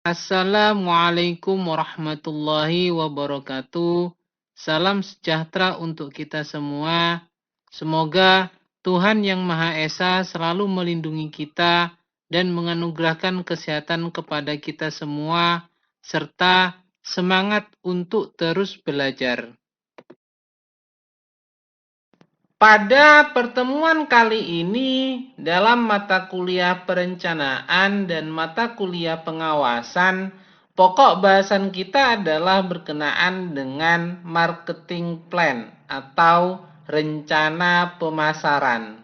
Assalamualaikum warahmatullahi wabarakatuh. Salam sejahtera untuk kita semua. Semoga Tuhan Yang Maha Esa selalu melindungi kita dan menganugerahkan kesehatan kepada kita semua, serta semangat untuk terus belajar. Pada pertemuan kali ini, dalam mata kuliah perencanaan dan mata kuliah pengawasan, pokok bahasan kita adalah berkenaan dengan marketing plan atau rencana pemasaran.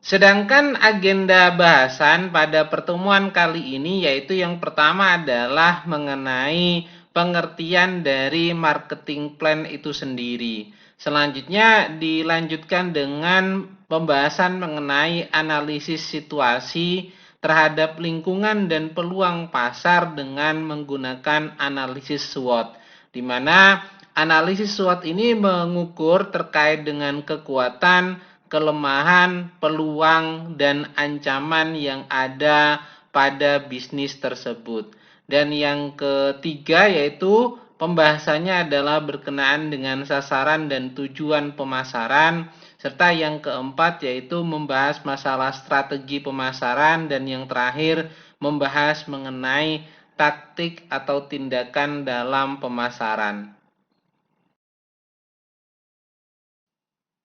Sedangkan agenda bahasan pada pertemuan kali ini yaitu yang pertama adalah mengenai pengertian dari marketing plan itu sendiri. Selanjutnya dilanjutkan dengan pembahasan mengenai analisis situasi terhadap lingkungan dan peluang pasar dengan menggunakan analisis SWOT, di mana analisis SWOT ini mengukur terkait dengan kekuatan, kelemahan, peluang, dan ancaman yang ada pada bisnis tersebut. Dan yang ketiga yaitu pembahasannya adalah berkenaan dengan sasaran dan tujuan pemasaran, serta yang keempat yaitu membahas masalah strategi pemasaran, dan yang terakhir membahas mengenai taktik atau tindakan dalam pemasaran.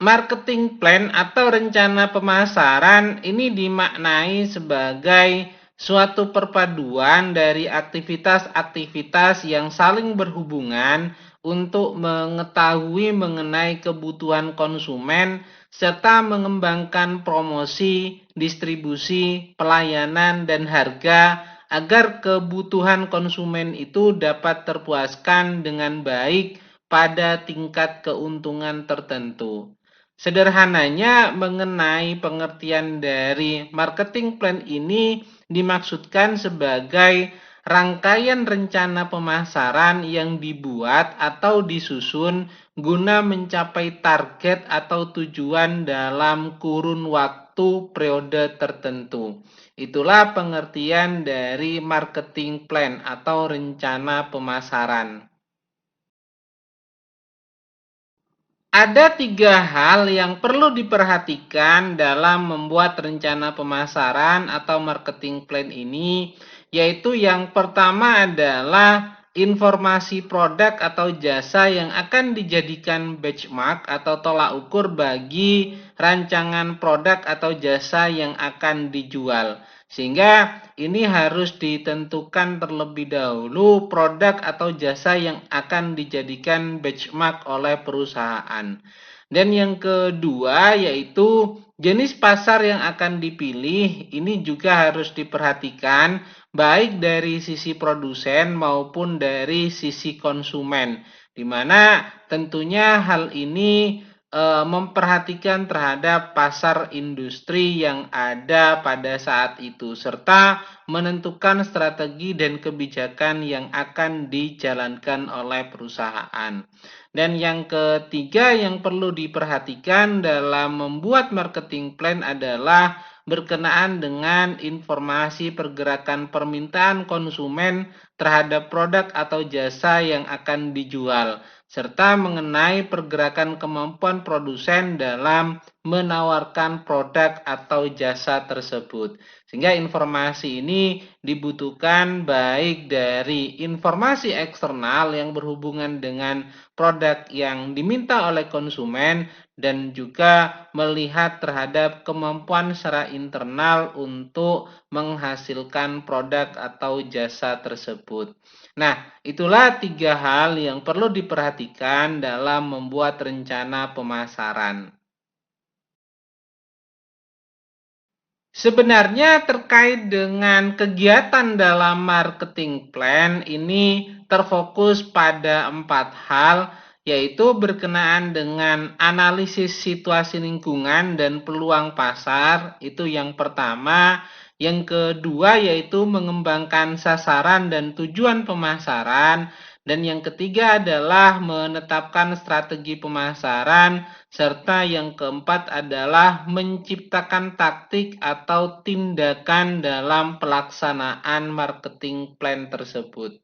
Marketing plan atau rencana pemasaran ini dimaknai sebagai suatu perpaduan dari aktivitas-aktivitas yang saling berhubungan untuk mengetahui mengenai kebutuhan konsumen serta mengembangkan promosi, distribusi, pelayanan, dan harga agar kebutuhan konsumen itu dapat terpuaskan dengan baik pada tingkat keuntungan tertentu. Sederhananya mengenai pengertian dari marketing plan ini dimaksudkan sebagai rangkaian rencana pemasaran yang dibuat atau disusun guna mencapai target atau tujuan dalam kurun waktu periode tertentu. Itulah pengertian dari marketing plan atau rencana pemasaran. Ada 3 hal yang perlu diperhatikan dalam membuat rencana pemasaran atau marketing plan ini, yaitu yang pertama adalah informasi produk atau jasa yang akan dijadikan benchmark atau tolak ukur bagi rancangan produk atau jasa yang akan dijual. Sehingga ini harus ditentukan terlebih dahulu produk atau jasa yang akan dijadikan benchmark oleh perusahaan. Dan yang kedua yaitu jenis pasar yang akan dipilih. Ini juga harus diperhatikan baik dari sisi produsen maupun dari sisi konsumen, di mana tentunya hal ini memperhatikan terhadap pasar industri yang ada pada saat itu, serta menentukan strategi dan kebijakan yang akan dijalankan oleh perusahaan. Dan yang ketiga yang perlu diperhatikan dalam membuat marketing plan adalah berkenaan dengan informasi pergerakan permintaan konsumen terhadap produk atau jasa yang akan dijual, serta mengenai pergerakan kemampuan produsen dalam menawarkan produk atau jasa tersebut. Sehingga informasi ini dibutuhkan baik dari informasi eksternal yang berhubungan dengan produk yang diminta oleh konsumen, dan juga melihat terhadap kemampuan secara internal untuk menghasilkan produk atau jasa tersebut. Nah, itulah 3 hal yang perlu diperhatikan dalam membuat rencana pemasaran. Sebenarnya terkait dengan kegiatan dalam marketing plan ini terfokus pada 4 hal, yaitu berkenaan dengan analisis situasi lingkungan dan peluang pasar, itu yang pertama. Yang kedua yaitu mengembangkan sasaran dan tujuan pemasaran, Dan yang ketiga adalah menetapkan strategi pemasaran, serta yang keempat adalah menciptakan taktik atau tindakan dalam pelaksanaan marketing plan tersebut.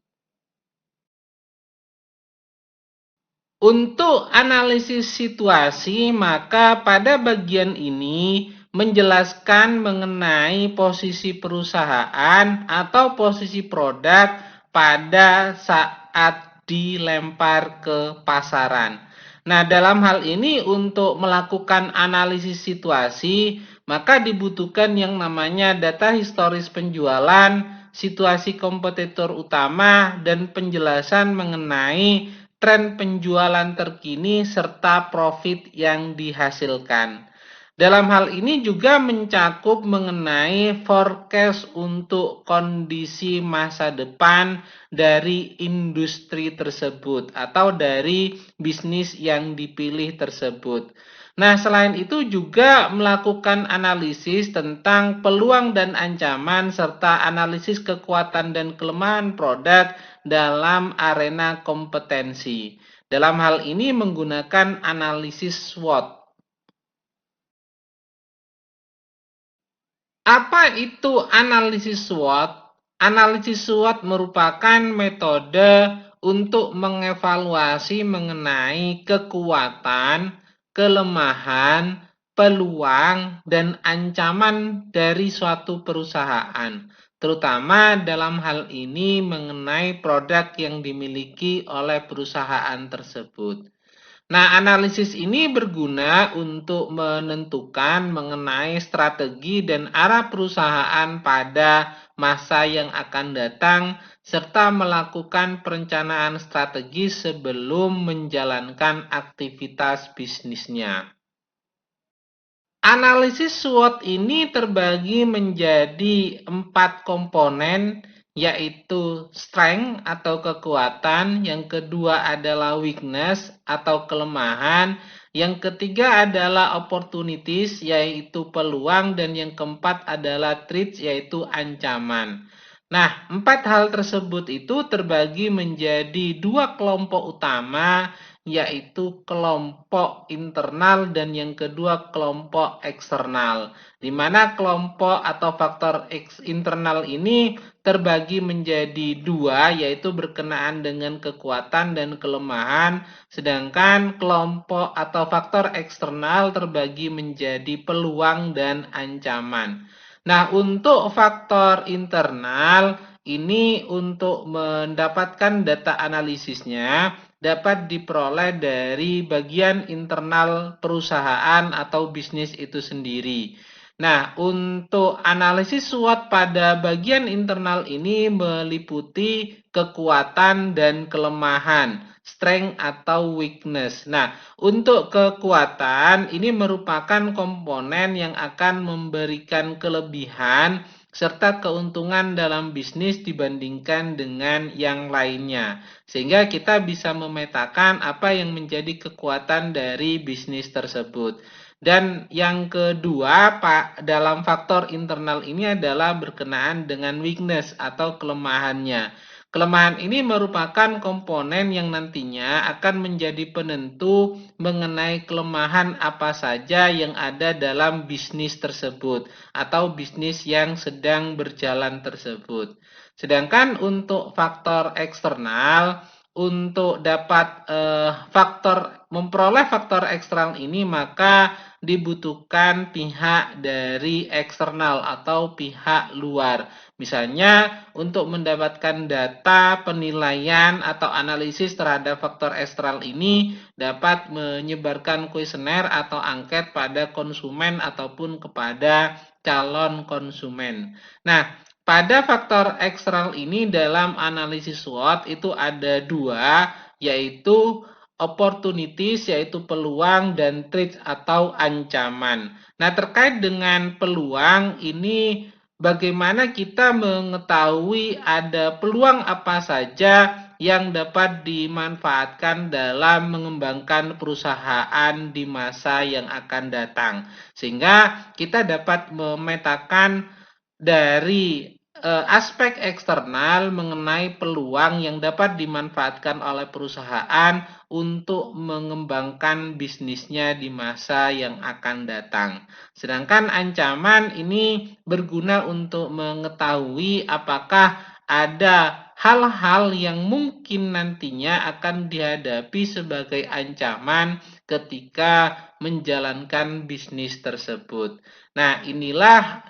Untuk analisis situasi, maka pada bagian ini menjelaskan mengenai posisi perusahaan atau posisi produk pada saat dilempar ke pasaran. Nah, dalam hal ini untuk melakukan analisis situasi, maka dibutuhkan yang namanya data historis penjualan, situasi kompetitor utama, dan penjelasan mengenai tren penjualan terkini, serta profit yang dihasilkan. Dalam hal ini juga mencakup mengenai forecast untuk kondisi masa depan dari industri tersebut atau dari bisnis yang dipilih tersebut. Nah, selain itu juga melakukan analisis tentang peluang dan ancaman serta analisis kekuatan dan kelemahan produk dalam arena kompetensi. Dalam hal ini menggunakan analisis SWOT. Apa itu analisis SWOT? Analisis SWOT merupakan metode untuk mengevaluasi mengenai kekuatan, kelemahan, peluang, dan ancaman dari suatu perusahaan, terutama dalam hal ini mengenai produk yang dimiliki oleh perusahaan tersebut. Nah, analisis ini berguna untuk menentukan mengenai strategi dan arah perusahaan pada masa yang akan datang, serta melakukan perencanaan strategi sebelum menjalankan aktivitas bisnisnya. Analisis SWOT ini terbagi menjadi 4 komponen, yaitu strength atau kekuatan, yang kedua adalah weakness atau kelemahan, yang ketiga adalah opportunities yaitu peluang, dan yang keempat adalah threats yaitu ancaman. Nah, 4 hal tersebut itu terbagi menjadi 2 kelompok utama, yaitu kelompok internal dan yang kedua kelompok eksternal. Di mana kelompok atau faktor internal ini terbagi menjadi 2, yaitu berkenaan dengan kekuatan dan kelemahan, sedangkan kelompok atau faktor eksternal terbagi menjadi peluang dan ancaman. Nah, untuk faktor internal ini untuk mendapatkan data analisisnya dapat diperoleh dari bagian internal perusahaan atau bisnis itu sendiri. Nah, untuk analisis SWOT pada bagian internal ini meliputi kekuatan dan kelemahan, strength atau weakness. Nah, untuk kekuatan ini merupakan komponen yang akan memberikan kelebihan serta keuntungan dalam bisnis dibandingkan dengan yang lainnya. Sehingga kita bisa memetakan apa yang menjadi kekuatan dari bisnis tersebut. Dan yang kedua, Pak, dalam faktor internal ini adalah berkenaan dengan weakness atau kelemahannya. Kelemahan ini merupakan komponen yang nantinya akan menjadi penentu mengenai kelemahan apa saja yang ada dalam bisnis tersebut atau bisnis yang sedang berjalan tersebut. Sedangkan untuk faktor eksternal, untuk dapat memperoleh faktor eksternal ini, maka dibutuhkan pihak dari eksternal atau pihak luar. Misalnya untuk mendapatkan data penilaian atau analisis terhadap faktor eksternal ini dapat menyebarkan kuesioner atau angket pada konsumen ataupun kepada calon konsumen. Nah, pada faktor eksternal ini dalam analisis SWOT itu ada 2, yaitu opportunities yaitu peluang dan threats atau ancaman. Nah, terkait dengan peluang ini bagaimana kita mengetahui ada peluang apa saja yang dapat dimanfaatkan dalam mengembangkan perusahaan di masa yang akan datang. Sehingga kita dapat memetakan dari aspek eksternal mengenai peluang yang dapat dimanfaatkan oleh perusahaan untuk mengembangkan bisnisnya di masa yang akan datang. Sedangkan ancaman ini berguna untuk mengetahui apakah ada hal-hal yang mungkin nantinya akan dihadapi sebagai ancaman ketika menjalankan bisnis tersebut. Nah, inilah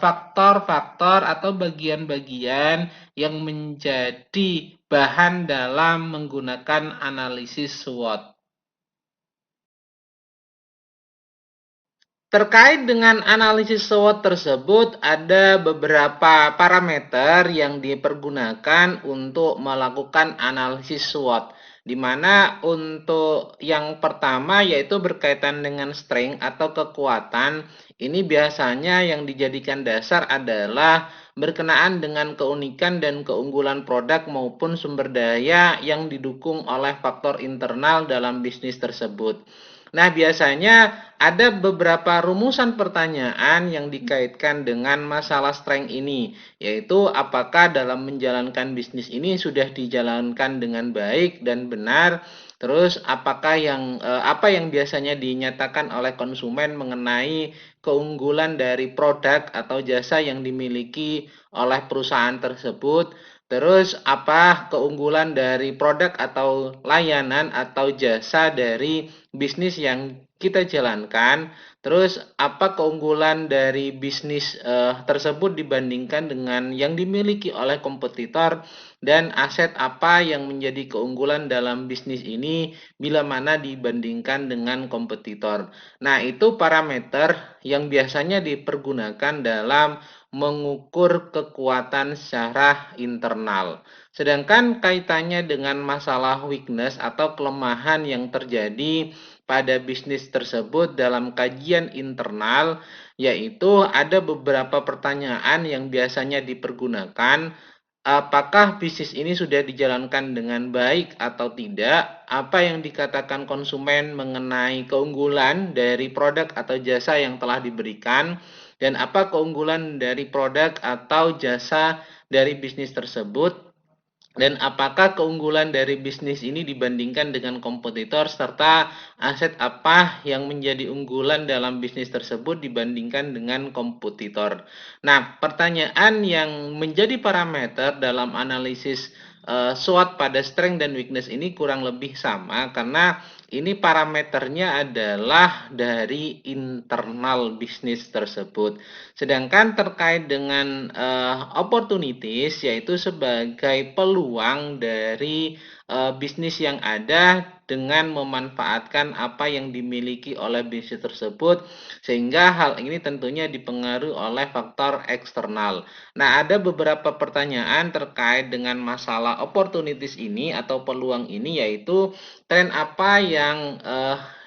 faktor-faktor atau bagian-bagian yang menjadi bahan dalam menggunakan analisis SWOT. Terkait dengan analisis SWOT tersebut, ada beberapa parameter yang dipergunakan untuk melakukan analisis SWOT, di mana untuk yang pertama yaitu berkaitan dengan strength atau kekuatan. Ini biasanya yang dijadikan dasar adalah berkenaan dengan keunikan dan keunggulan produk maupun sumber daya yang didukung oleh faktor internal dalam bisnis tersebut. Nah, biasanya ada beberapa rumusan pertanyaan yang dikaitkan dengan masalah strength ini, yaitu apakah dalam menjalankan bisnis ini sudah dijalankan dengan baik dan benar, terus apakah apa yang biasanya dinyatakan oleh konsumen mengenai keunggulan dari produk atau jasa yang dimiliki oleh perusahaan tersebut. Terus apa keunggulan dari produk atau layanan atau jasa dari bisnis yang kita jalankan, terus apa keunggulan dari bisnis tersebut dibandingkan dengan yang dimiliki oleh kompetitor, dan aset apa yang menjadi keunggulan dalam bisnis ini bila mana dibandingkan dengan kompetitor. Nah, itu parameter yang biasanya dipergunakan dalam mengukur kekuatan secara internal. Sedangkan kaitannya dengan masalah weakness atau kelemahan yang terjadi pada bisnis tersebut dalam kajian internal, yaitu ada beberapa pertanyaan yang biasanya dipergunakan. Apakah bisnis ini sudah dijalankan dengan baik atau tidak? Apa yang dikatakan konsumen mengenai keunggulan dari produk atau jasa yang telah diberikan? Dan apa keunggulan dari produk atau jasa dari bisnis tersebut? Dan apakah keunggulan dari bisnis ini dibandingkan dengan kompetitor, serta aset apa yang menjadi unggulan dalam bisnis tersebut dibandingkan dengan kompetitor. Nah, pertanyaan yang menjadi parameter dalam analisis SWOT pada strength dan weakness ini kurang lebih sama, karena ini parameternya adalah dari internal bisnis tersebut. Sedangkan terkait dengan opportunities, yaitu sebagai peluang dari bisnis yang ada dengan memanfaatkan apa yang dimiliki oleh bisnis tersebut, sehingga hal ini tentunya dipengaruhi oleh faktor eksternal. Nah, ada beberapa pertanyaan terkait dengan masalah opportunities ini atau peluang ini, yaitu tren apa yang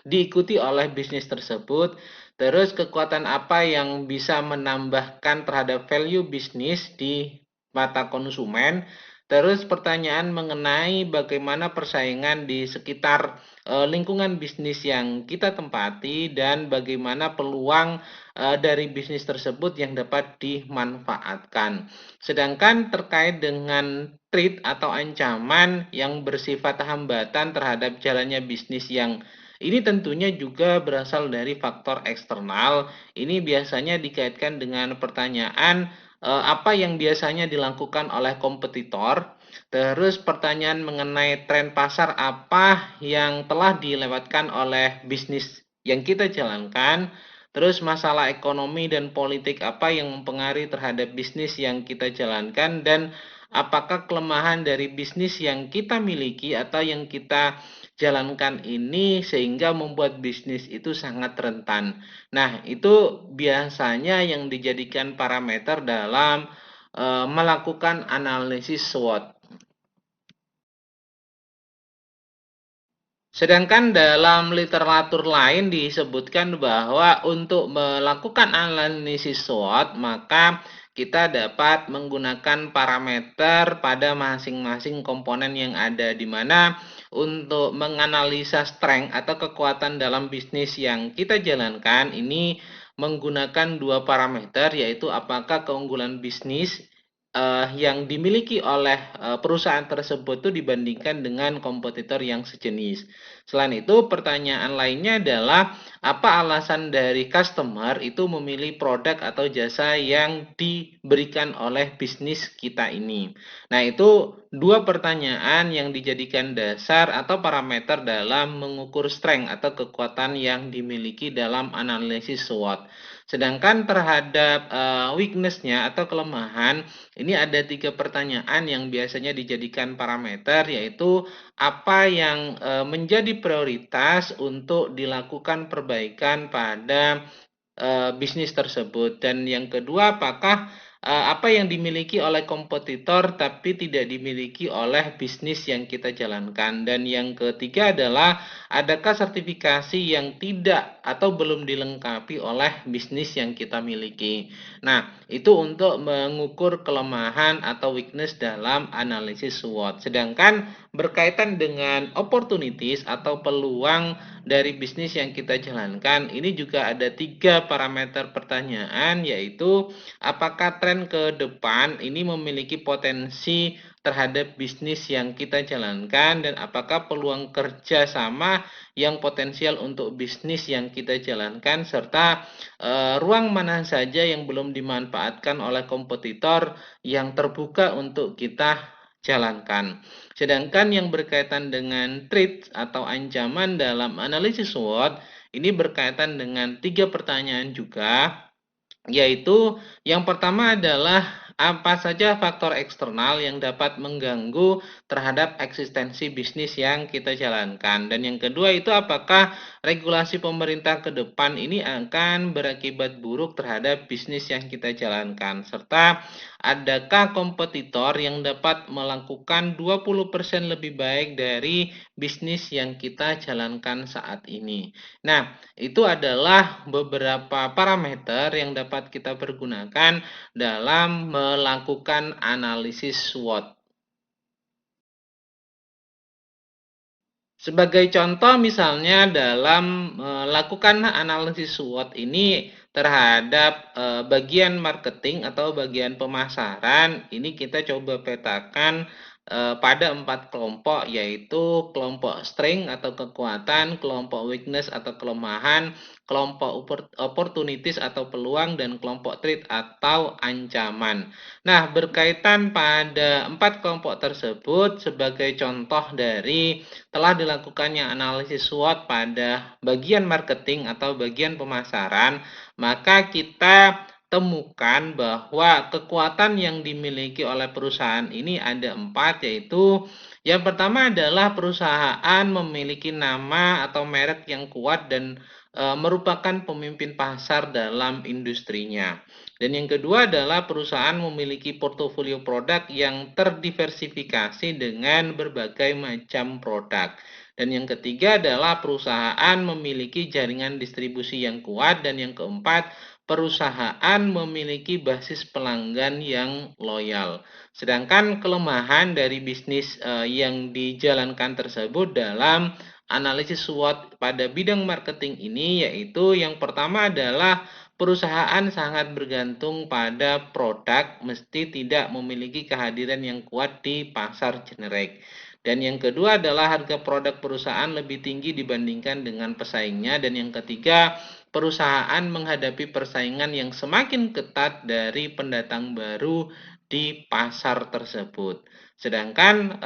diikuti oleh bisnis tersebut, terus kekuatan apa yang bisa menambahkan terhadap value bisnis di mata konsumen. Terus pertanyaan mengenai bagaimana persaingan di sekitar lingkungan bisnis yang kita tempati, dan bagaimana peluang dari bisnis tersebut yang dapat dimanfaatkan. Sedangkan terkait dengan threat atau ancaman yang bersifat hambatan terhadap jalannya bisnis yang ini tentunya juga berasal dari faktor eksternal. Ini biasanya dikaitkan dengan pertanyaan apa yang biasanya dilakukan oleh kompetitor. Terus pertanyaan mengenai tren pasar apa yang telah dilewatkan oleh bisnis yang kita jalankan. Terus masalah ekonomi dan politik apa yang mempengaruhi terhadap bisnis yang kita jalankan, dan apakah kelemahan dari bisnis yang kita miliki atau yang kita jalankan ini sehingga membuat bisnis itu sangat rentan. Nah, itu biasanya yang dijadikan parameter dalam melakukan analisis SWOT. Sedangkan dalam literatur lain disebutkan bahwa untuk melakukan analisis SWOT, maka kita dapat menggunakan parameter pada masing-masing komponen yang ada, di mana untuk menganalisa strength atau kekuatan dalam bisnis yang kita jalankan ini menggunakan dua parameter, yaitu apakah keunggulan bisnis yang dimiliki oleh perusahaan tersebut itu dibandingkan dengan kompetitor yang sejenis. Selain itu, pertanyaan lainnya adalah apa alasan dari customer itu memilih produk atau jasa yang diberikan oleh bisnis kita ini. Nah, itu dua pertanyaan yang dijadikan dasar atau parameter dalam mengukur strength atau kekuatan yang dimiliki dalam analisis SWOT. Sedangkan terhadap weakness-nya atau kelemahan, ini ada 3 pertanyaan yang biasanya dijadikan parameter, yaitu apa yang menjadi prioritas untuk dilakukan perbaikan pada bisnis tersebut. Dan yang kedua, apakah apa yang dimiliki oleh kompetitor tapi tidak dimiliki oleh bisnis yang kita jalankan. Dan yang ketiga adalah adakah sertifikasi yang tidak atau belum dilengkapi oleh bisnis yang kita miliki. Nah, itu untuk mengukur kelemahan atau weakness dalam analisis SWOT. Sedangkan berkaitan dengan opportunities atau peluang dari bisnis yang kita jalankan, ini juga ada 3 parameter pertanyaan, yaitu apakah tren ke depan ini memiliki potensi terhadap bisnis yang kita jalankan, dan apakah peluang kerja sama yang potensial untuk bisnis yang kita jalankan, serta ruang mana saja yang belum dimanfaatkan oleh kompetitor yang terbuka untuk kita jalankan. Sedangkan yang berkaitan dengan threat atau ancaman dalam analisis SWOT, ini berkaitan dengan 3 pertanyaan juga, yaitu yang pertama adalah apa saja faktor eksternal yang dapat mengganggu terhadap eksistensi bisnis yang kita jalankan. Dan yang kedua itu apakah regulasi pemerintah ke depan ini akan berakibat buruk terhadap bisnis yang kita jalankan. Serta adakah kompetitor yang dapat melakukan 20% lebih baik dari bisnis yang kita jalankan saat ini. Nah, itu adalah beberapa parameter yang dapat kita pergunakan dalam melakukan analisis SWOT. Sebagai contoh misalnya dalam melakukan analisis SWOT ini terhadap bagian marketing atau bagian pemasaran, ini kita coba petakan pada 4 kelompok, yaitu kelompok strength atau kekuatan, kelompok weakness atau kelemahan, kelompok opportunities atau peluang, dan kelompok threat atau ancaman. Nah, berkaitan pada 4 kelompok tersebut, sebagai contoh dari telah dilakukannya analisis SWOT pada bagian marketing atau bagian pemasaran, maka kita temukan bahwa kekuatan yang dimiliki oleh perusahaan ini ada 4, yaitu yang pertama adalah perusahaan memiliki nama atau merek yang kuat dan merupakan pemimpin pasar dalam industrinya. Dan yang kedua adalah perusahaan memiliki portofolio produk yang terdiversifikasi dengan berbagai macam produk. Dan yang ketiga adalah perusahaan memiliki jaringan distribusi yang kuat. Dan yang keempat, perusahaan memiliki basis pelanggan yang loyal. Sedangkan kelemahan dari bisnis yang dijalankan tersebut dalam analisis SWOT pada bidang marketing ini, yaitu yang pertama adalah perusahaan sangat bergantung pada produk, mesti tidak memiliki kehadiran yang kuat di pasar generik. Dan yang kedua adalah harga produk perusahaan lebih tinggi dibandingkan dengan pesaingnya. Dan yang ketiga, perusahaan menghadapi persaingan yang semakin ketat dari pendatang baru di pasar tersebut. Sedangkan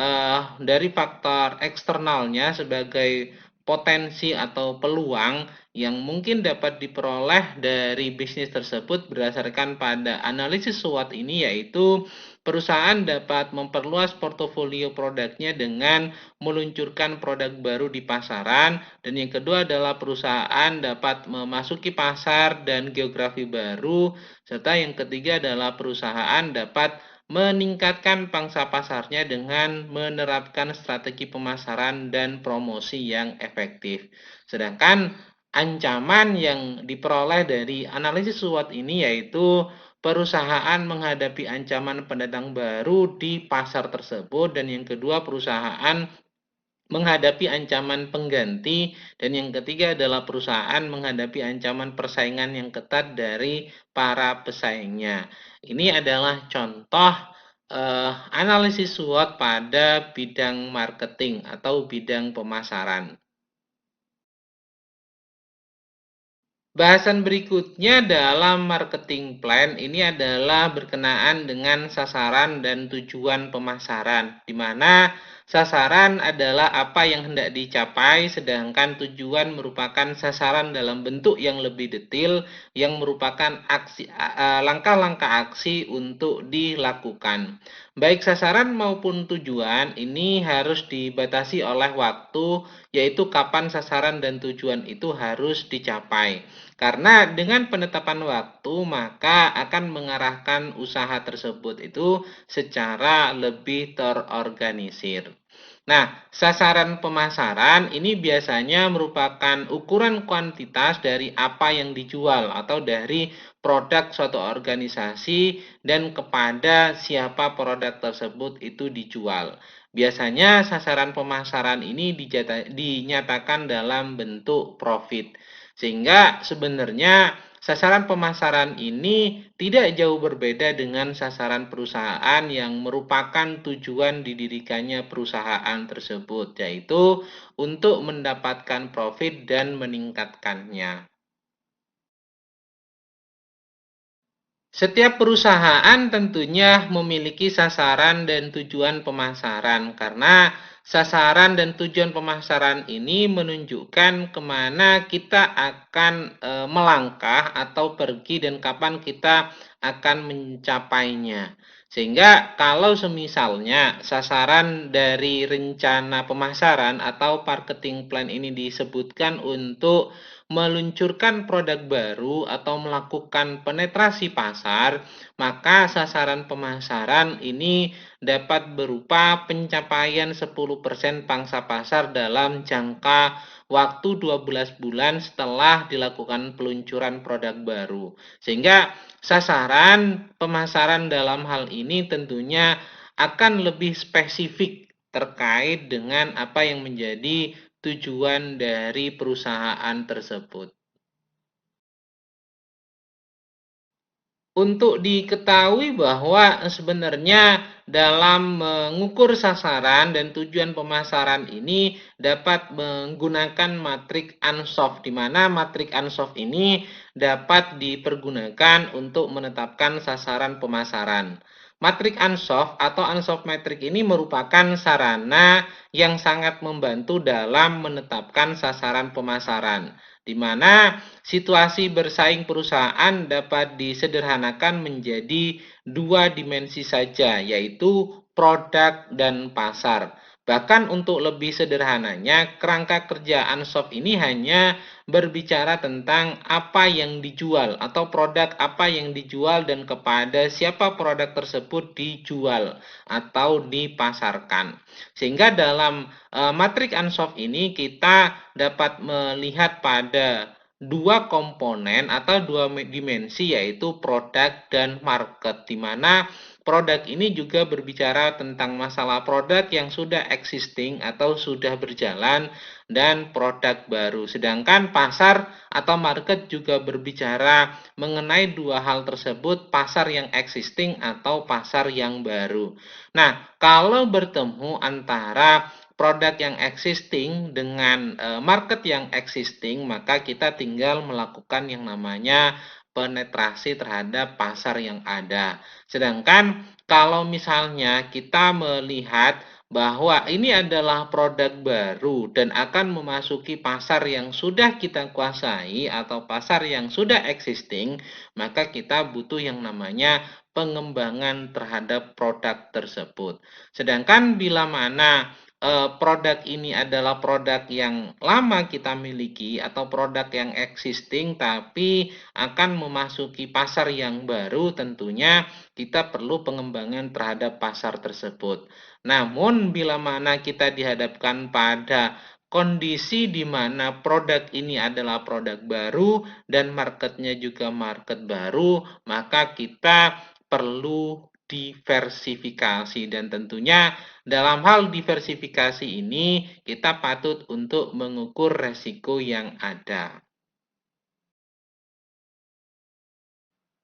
dari faktor eksternalnya sebagai potensi atau peluang yang mungkin dapat diperoleh dari bisnis tersebut berdasarkan pada analisis SWOT ini, yaitu perusahaan dapat memperluas portofolio produknya dengan meluncurkan produk baru di pasaran. Dan yang kedua adalah perusahaan dapat memasuki pasar dan geografi baru. Serta yang ketiga adalah perusahaan dapat meningkatkan pangsa pasarnya dengan menerapkan strategi pemasaran dan promosi yang efektif. Sedangkan ancaman yang diperoleh dari analisis SWOT ini yaitu perusahaan menghadapi ancaman pendatang baru di pasar tersebut, dan yang kedua perusahaan menghadapi ancaman pengganti, dan yang ketiga adalah perusahaan menghadapi ancaman persaingan yang ketat dari para pesaingnya. Ini adalah contoh analisis SWOT pada bidang marketing atau bidang pemasaran. Bahasan berikutnya dalam marketing plan ini adalah berkenaan dengan sasaran dan tujuan pemasaran, di mana sasaran adalah apa yang hendak dicapai, sedangkan tujuan merupakan sasaran dalam bentuk yang lebih detail, yang merupakan langkah-langkah aksi untuk dilakukan. Baik sasaran maupun tujuan ini harus dibatasi oleh waktu, yaitu kapan sasaran dan tujuan itu harus dicapai. Karena dengan penetapan waktu, maka akan mengarahkan usaha tersebut itu secara lebih terorganisir. Nah, sasaran pemasaran ini biasanya merupakan ukuran kuantitas dari apa yang dijual atau dari produk suatu organisasi dan kepada siapa produk tersebut itu dijual. Biasanya sasaran pemasaran ini dinyatakan dalam bentuk profit. Sehingga sebenarnya sasaran pemasaran ini tidak jauh berbeda dengan sasaran perusahaan yang merupakan tujuan didirikannya perusahaan tersebut, yaitu untuk mendapatkan profit dan meningkatkannya. Setiap perusahaan tentunya memiliki sasaran dan tujuan pemasaran karena sasaran dan tujuan pemasaran ini menunjukkan kemana kita akan melangkah atau pergi dan kapan kita akan mencapainya. Sehingga kalau semisalnya sasaran dari rencana pemasaran atau marketing plan ini disebutkan untuk meluncurkan produk baru atau melakukan penetrasi pasar, maka sasaran pemasaran ini dapat berupa pencapaian 10% pangsa pasar dalam jangka waktu 12 bulan setelah dilakukan peluncuran produk baru. Sehingga sasaran pemasaran dalam hal ini tentunya akan lebih spesifik terkait dengan apa yang menjadi tujuan dari perusahaan tersebut. Untuk diketahui bahwa sebenarnya dalam mengukur sasaran dan tujuan pemasaran ini dapat menggunakan matrik Ansoff, di mana matrik Ansoff ini dapat dipergunakan untuk menetapkan sasaran pemasaran. Matrik Ansoff atau Ansoff Metric ini merupakan sarana yang sangat membantu dalam menetapkan sasaran pemasaran, di mana situasi bersaing perusahaan dapat disederhanakan menjadi dua dimensi saja, yaitu produk dan pasar. Bahkan untuk lebih sederhananya, kerangka kerja Ansoff ini hanya berbicara tentang apa yang dijual atau produk apa yang dijual dan kepada siapa produk tersebut dijual atau dipasarkan. Sehingga dalam matrik Ansoff ini kita dapat melihat pada dua komponen atau dua dimensi, yaitu produk dan market, di mana produk ini juga berbicara tentang masalah produk yang sudah existing atau sudah berjalan dan produk baru. Sedangkan pasar atau market juga berbicara mengenai dua hal tersebut, pasar yang existing atau pasar yang baru. Nah, kalau bertemu antara produk yang existing dengan market yang existing, maka kita tinggal melakukan yang namanya penetrasi terhadap pasar yang ada. Sedangkan kalau misalnya kita melihat bahwa ini adalah produk baru dan akan memasuki pasar yang sudah kita kuasai atau pasar yang sudah existing, maka kita butuh yang namanya pengembangan terhadap produk tersebut. Sedangkan bila mana produk ini adalah produk yang lama kita miliki atau produk yang existing tapi akan memasuki pasar yang baru, tentunya kita perlu pengembangan terhadap pasar tersebut. Namun bila mana kita dihadapkan pada kondisi di mana produk ini adalah produk baru dan marketnya juga market baru, maka kita perlu diversifikasi, dan tentunya dalam hal diversifikasi ini kita patut untuk mengukur resiko yang ada.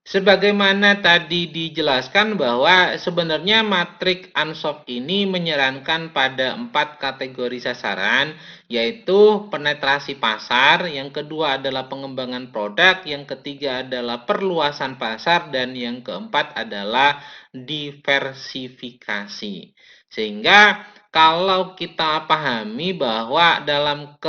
Sebagaimana tadi dijelaskan bahwa sebenarnya matrik Ansoff ini menyarankan pada 4 kategori sasaran, yaitu penetrasi pasar, yang kedua adalah pengembangan produk, yang ketiga adalah perluasan pasar, dan yang keempat adalah diversifikasi. Sehingga kalau kita pahami bahwa dalam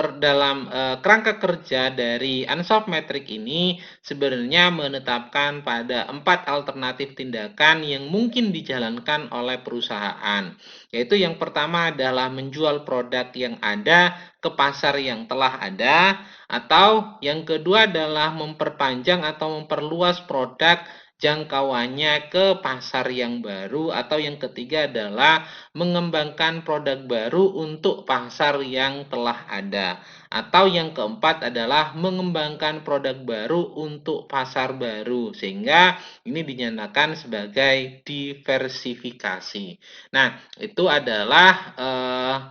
kerangka kerja dari Ansoff Metric ini sebenarnya menetapkan pada 4 alternatif tindakan yang mungkin dijalankan oleh perusahaan. Yaitu yang pertama adalah menjual produk yang ada ke pasar yang telah ada, atau yang kedua adalah memperpanjang atau memperluas produk jangkauannya ke pasar yang baru, atau yang ketiga adalah mengembangkan produk baru untuk pasar yang telah ada, atau yang keempat adalah mengembangkan produk baru untuk pasar baru, sehingga ini dinyatakan sebagai diversifikasi. Nah, itu adalah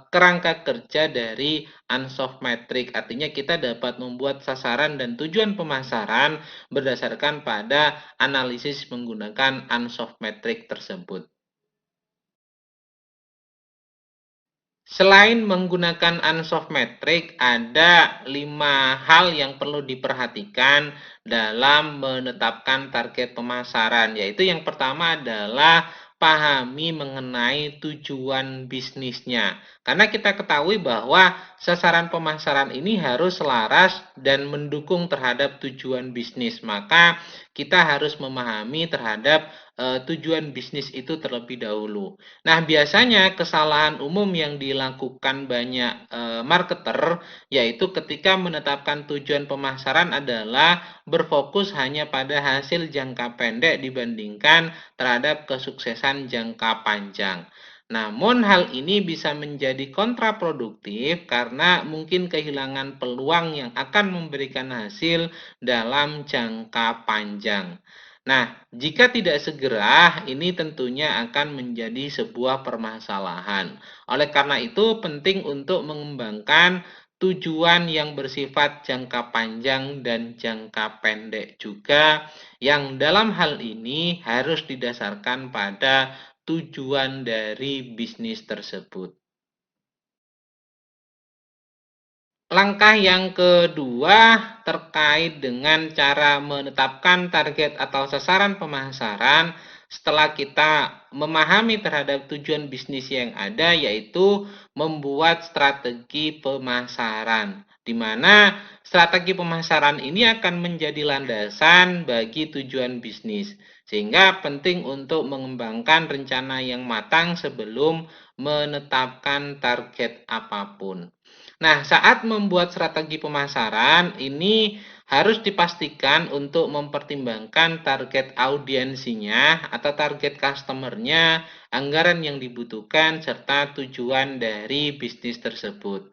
kerangka kerja dari Ansoff Metric. Artinya kita dapat membuat sasaran dan tujuan pemasaran berdasarkan pada analisis menggunakan Ansoff Metric tersebut. Selain menggunakan Ansoff Metric, ada 5 hal yang perlu diperhatikan dalam menetapkan target pemasaran, yaitu yang pertama adalah pahami mengenai tujuan bisnisnya. Karena kita ketahui bahwa sasaran pemasaran ini harus selaras dan mendukung terhadap tujuan bisnis, maka kita harus memahami terhadap tujuan bisnis itu terlebih dahulu. Nah, biasanya kesalahan umum yang dilakukan banyak marketer yaitu ketika menetapkan tujuan pemasaran adalah berfokus hanya pada hasil jangka pendek dibandingkan terhadap kesuksesan jangka panjang. Namun hal ini bisa menjadi kontraproduktif karena mungkin kehilangan peluang yang akan memberikan hasil dalam jangka panjang. Nah, jika tidak segera, ini tentunya akan menjadi sebuah permasalahan. Oleh karena itu, penting untuk mengembangkan tujuan yang bersifat jangka panjang dan jangka pendek juga, yang dalam hal ini harus didasarkan pada tujuan dari bisnis tersebut. Langkah yang kedua terkait dengan cara menetapkan target atau sasaran pemasaran setelah kita memahami terhadap tujuan bisnis yang ada, yaitu membuat strategi pemasaran, di mana strategi pemasaran ini akan menjadi landasan bagi tujuan bisnis, sehingga penting untuk mengembangkan rencana yang matang sebelum menetapkan target apapun. Nah, saat membuat strategi pemasaran, ini harus dipastikan untuk mempertimbangkan target audiensinya atau target customernya, anggaran yang dibutuhkan, serta tujuan dari bisnis tersebut.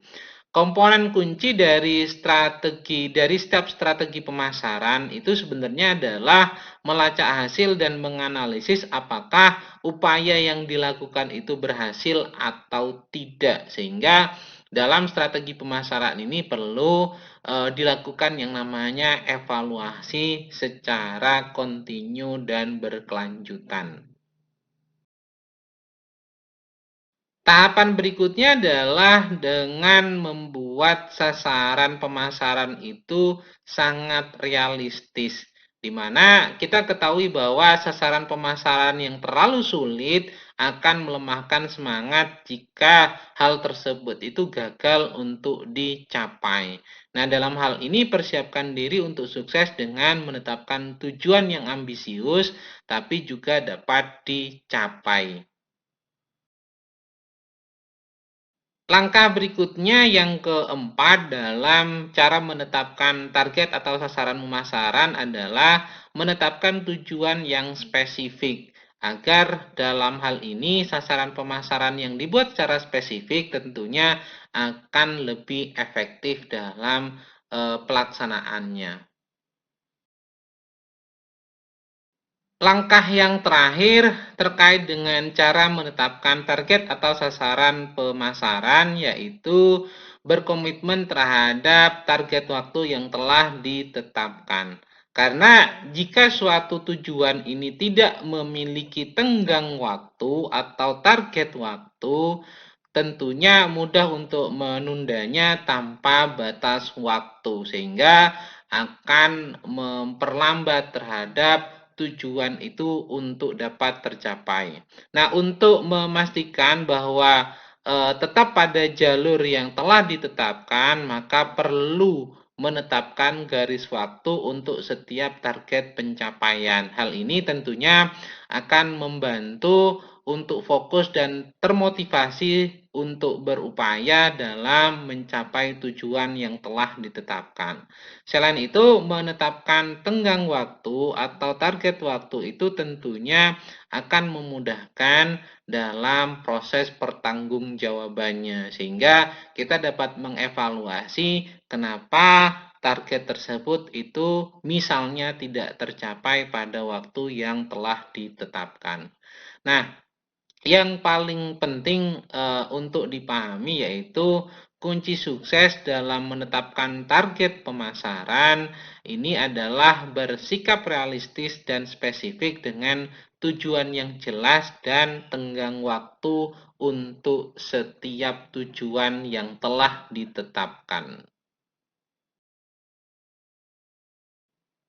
Komponen kunci dari setiap strategi pemasaran itu sebenarnya adalah melacak hasil dan menganalisis apakah upaya yang dilakukan itu berhasil atau tidak, sehingga dalam strategi pemasaran ini perlu dilakukan yang namanya evaluasi secara kontinu dan berkelanjutan. Tahapan berikutnya adalah dengan membuat sasaran pemasaran itu sangat realistis, di mana kita ketahui bahwa sasaran pemasaran yang terlalu sulit akan melemahkan semangat jika hal tersebut itu gagal untuk dicapai. Nah, dalam hal ini persiapkan diri untuk sukses dengan menetapkan tujuan yang ambisius tapi juga dapat dicapai. Langkah berikutnya yang keempat dalam cara menetapkan target atau sasaran pemasaran adalah menetapkan tujuan yang spesifik. Agar dalam hal ini sasaran pemasaran yang dibuat secara spesifik tentunya akan lebih efektif dalam pelaksanaannya. Langkah yang terakhir terkait dengan cara menetapkan target atau sasaran pemasaran, yaitu berkomitmen terhadap target waktu yang telah ditetapkan. Karena jika suatu tujuan ini tidak memiliki tenggang waktu atau target waktu, tentunya mudah untuk menundanya tanpa batas waktu, sehingga akan memperlambat terhadap tujuan itu untuk dapat tercapai. Nah, untuk memastikan bahwa tetap pada jalur yang telah ditetapkan, maka perlu menetapkan garis waktu untuk setiap target pencapaian. Hal ini tentunya akan membantu untuk fokus dan termotivasi untuk berupaya dalam mencapai tujuan yang telah ditetapkan. Selain itu, menetapkan tenggang waktu atau target waktu itu tentunya akan memudahkan dalam proses pertanggungjawabannya, sehingga kita dapat mengevaluasi kenapa target tersebut itu misalnya tidak tercapai pada waktu yang telah ditetapkan. Nah, yang paling penting untuk dipahami yaitu kunci sukses dalam menetapkan target pemasaran ini adalah bersikap realistis dan spesifik dengan tujuan yang jelas dan tenggang waktu untuk setiap tujuan yang telah ditetapkan.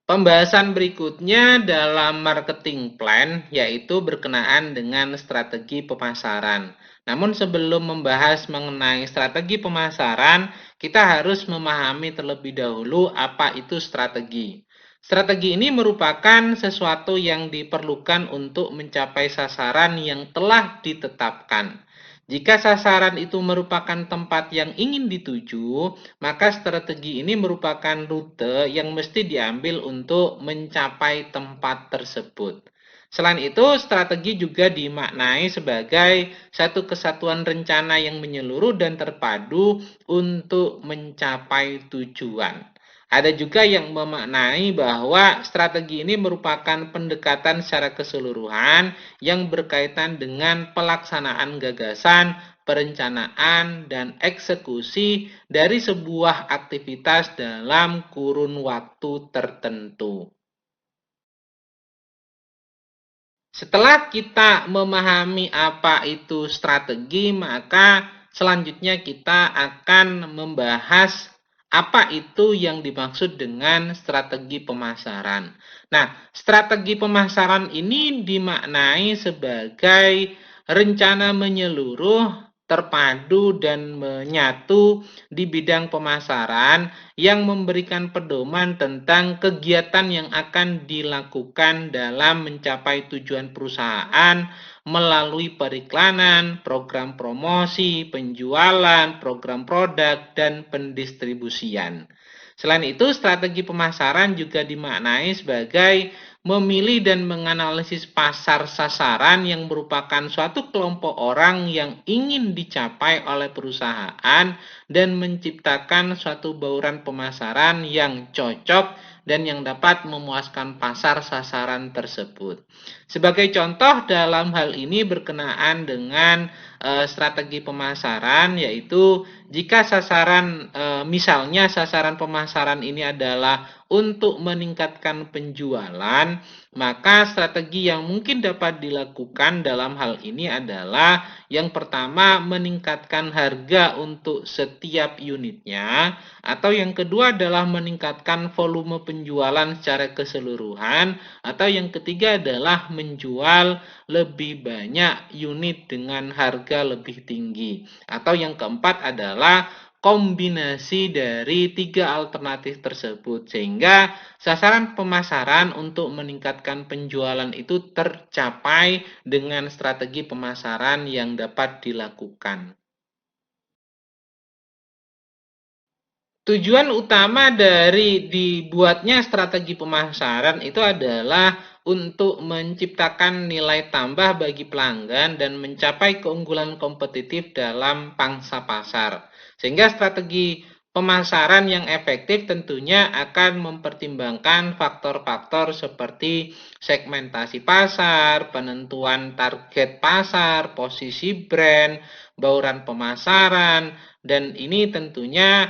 Pembahasan berikutnya dalam marketing plan yaitu berkenaan dengan strategi pemasaran. Namun sebelum membahas mengenai strategi pemasaran, kita harus memahami terlebih dahulu apa itu strategi. Strategi ini merupakan sesuatu yang diperlukan untuk mencapai sasaran yang telah ditetapkan. Jika sasaran itu merupakan tempat yang ingin dituju, maka strategi ini merupakan rute yang mesti diambil untuk mencapai tempat tersebut. Selain itu, strategi juga dimaknai sebagai satu kesatuan rencana yang menyeluruh dan terpadu untuk mencapai tujuan. Ada juga yang memaknai bahwa strategi ini merupakan pendekatan secara keseluruhan yang berkaitan dengan pelaksanaan gagasan, perencanaan, dan eksekusi dari sebuah aktivitas dalam kurun waktu tertentu. Setelah kita memahami apa itu strategi, maka selanjutnya kita akan membahas apa itu yang dimaksud dengan strategi pemasaran. Nah, strategi pemasaran ini dimaknai sebagai rencana menyeluruh, terpadu, dan menyatu di bidang pemasaran yang memberikan pedoman tentang kegiatan yang akan dilakukan dalam mencapai tujuan perusahaan melalui periklanan, program promosi, penjualan, program produk, dan pendistribusian. Selain itu, strategi pemasaran juga dimaknai sebagai memilih dan menganalisis pasar sasaran yang merupakan suatu kelompok orang yang ingin dicapai oleh perusahaan dan menciptakan suatu bauran pemasaran yang cocok dan yang dapat memuaskan pasar sasaran tersebut. Sebagai contoh dalam hal ini berkenaan dengan strategi pemasaran, yaitu jika sasaran misalnya sasaran pemasaran ini adalah untuk meningkatkan penjualan, maka strategi yang mungkin dapat dilakukan dalam hal ini adalah yang pertama meningkatkan harga untuk setiap unitnya, atau yang kedua adalah meningkatkan volume penjualan secara keseluruhan, atau yang ketiga adalah menjual lebih banyak unit dengan harga lebih tinggi, atau yang keempat adalah kombinasi dari tiga alternatif tersebut, sehingga sasaran pemasaran untuk meningkatkan penjualan itu tercapai dengan strategi pemasaran yang dapat dilakukan. Tujuan utama dari dibuatnya strategi pemasaran itu adalah untuk menciptakan nilai tambah bagi pelanggan dan mencapai keunggulan kompetitif dalam pangsa pasar. Sehingga strategi pemasaran yang efektif tentunya akan mempertimbangkan faktor-faktor seperti segmentasi pasar, penentuan target pasar, posisi brand, bauran pemasaran, dan ini tentunya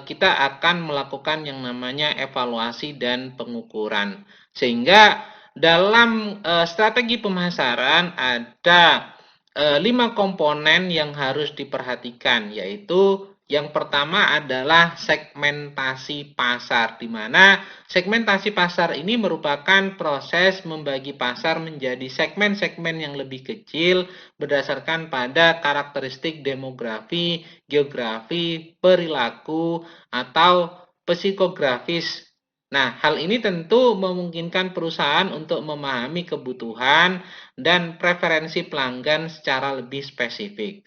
kita akan melakukan yang namanya evaluasi dan pengukuran. Sehingga dalam strategi pemasaran ada 5 komponen yang harus diperhatikan, yaitu yang pertama adalah segmentasi pasar, di mana segmentasi pasar ini merupakan proses membagi pasar menjadi segmen-segmen yang lebih kecil berdasarkan pada karakteristik demografi, geografi, perilaku, atau psikografis. Nah, hal ini tentu memungkinkan perusahaan untuk memahami kebutuhan dan preferensi pelanggan secara lebih spesifik.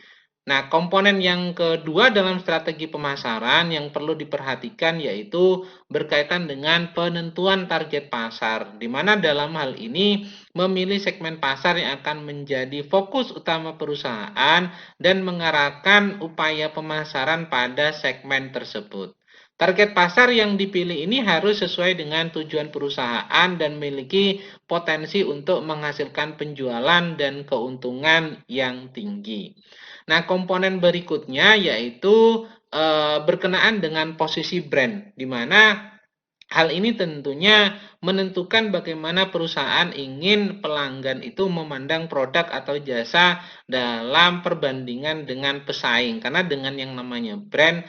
Nah, komponen yang kedua dalam strategi pemasaran yang perlu diperhatikan yaitu berkaitan dengan penentuan target pasar, di mana dalam hal ini memilih segmen pasar yang akan menjadi fokus utama perusahaan dan mengarahkan upaya pemasaran pada segmen tersebut. Target pasar yang dipilih ini harus sesuai dengan tujuan perusahaan dan memiliki potensi untuk menghasilkan penjualan dan keuntungan yang tinggi. Nah, komponen berikutnya yaitu berkenaan dengan posisi brand, di mana hal ini tentunya menentukan bagaimana perusahaan ingin pelanggan itu memandang produk atau jasa dalam perbandingan dengan pesaing. Karena dengan yang namanya brand,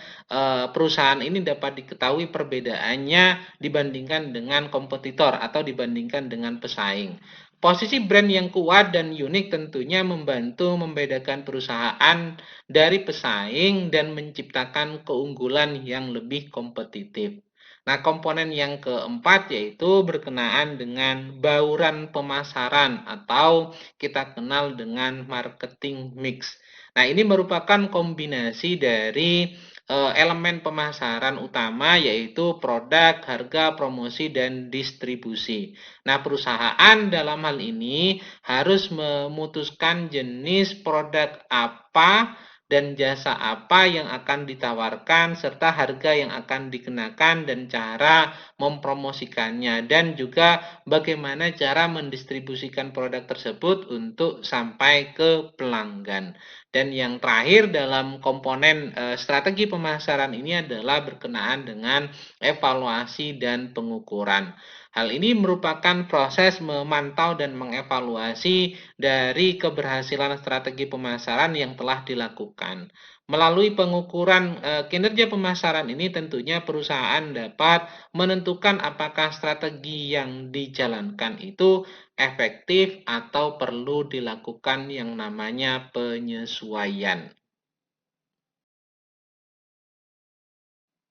perusahaan ini dapat diketahui perbedaannya dibandingkan dengan kompetitor atau dibandingkan dengan pesaing. Posisi brand yang kuat dan unik tentunya membantu membedakan perusahaan dari pesaing dan menciptakan keunggulan yang lebih kompetitif. Nah, komponen yang keempat yaitu berkenaan dengan bauran pemasaran atau kita kenal dengan marketing mix. Nah, ini merupakan kombinasi dari elemen pemasaran utama yaitu produk, harga, promosi, dan distribusi. Nah, perusahaan dalam hal ini harus memutuskan jenis produk apa dan jasa apa yang akan ditawarkan serta harga yang akan dikenakan dan cara mempromosikannya dan juga bagaimana cara mendistribusikan produk tersebut untuk sampai ke pelanggan. Dan yang terakhir dalam komponen strategi pemasaran ini adalah berkenaan dengan evaluasi dan pengukuran. Hal ini merupakan proses memantau dan mengevaluasi dari keberhasilan strategi pemasaran yang telah dilakukan. Melalui pengukuran kinerja pemasaran ini tentunya perusahaan dapat menentukan apakah strategi yang dijalankan itu efektif atau perlu dilakukan yang namanya penyesuaian.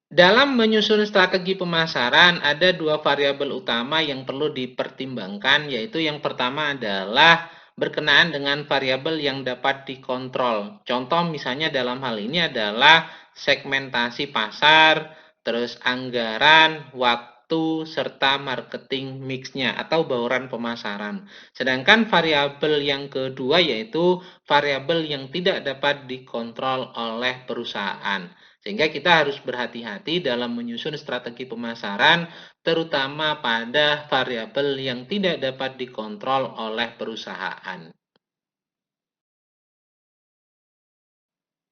Dalam menyusun strategi pemasaran, ada dua variabel utama yang perlu dipertimbangkan, yaitu yang pertama adalah berkenaan dengan variabel yang dapat dikontrol. Contoh misalnya dalam hal ini adalah segmentasi pasar, terus anggaran, waktu, serta marketing mixnya atau bauran pemasaran. Sedangkan variabel yang kedua yaitu variabel yang tidak dapat dikontrol oleh perusahaan. Sehingga kita harus berhati-hati dalam menyusun strategi pemasaran, terutama pada variabel yang tidak dapat dikontrol oleh perusahaan.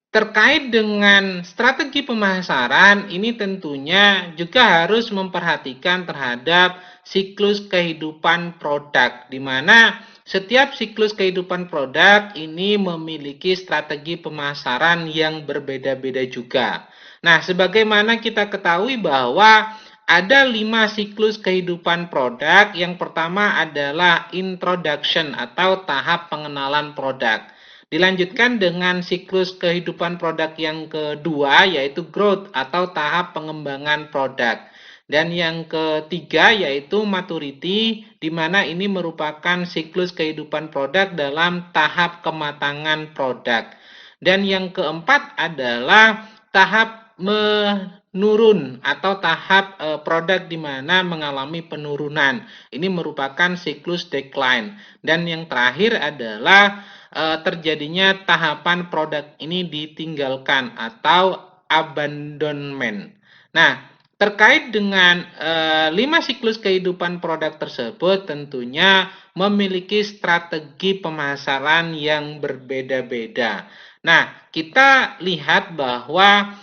Terkait dengan strategi pemasaran, ini tentunya juga harus memperhatikan terhadap siklus kehidupan produk, di mana setiap siklus kehidupan produk ini memiliki strategi pemasaran yang berbeda-beda juga. Nah, sebagaimana kita ketahui bahwa ada 5 siklus kehidupan produk. Yang pertama adalah introduction atau tahap pengenalan produk. Dilanjutkan dengan siklus kehidupan produk yang kedua yaitu growth atau tahap pengembangan produk. Dan yang ketiga yaitu maturity, di mana ini merupakan siklus kehidupan produk dalam tahap kematangan produk. Dan yang keempat adalah tahap menurun atau tahap produk di mana mengalami penurunan. Ini merupakan siklus decline. Dan yang terakhir adalah terjadinya tahapan produk ini ditinggalkan atau abandonment. Nah, terkait dengan 5 siklus kehidupan produk tersebut tentunya memiliki strategi pemasaran yang berbeda-beda. Nah, kita lihat bahwa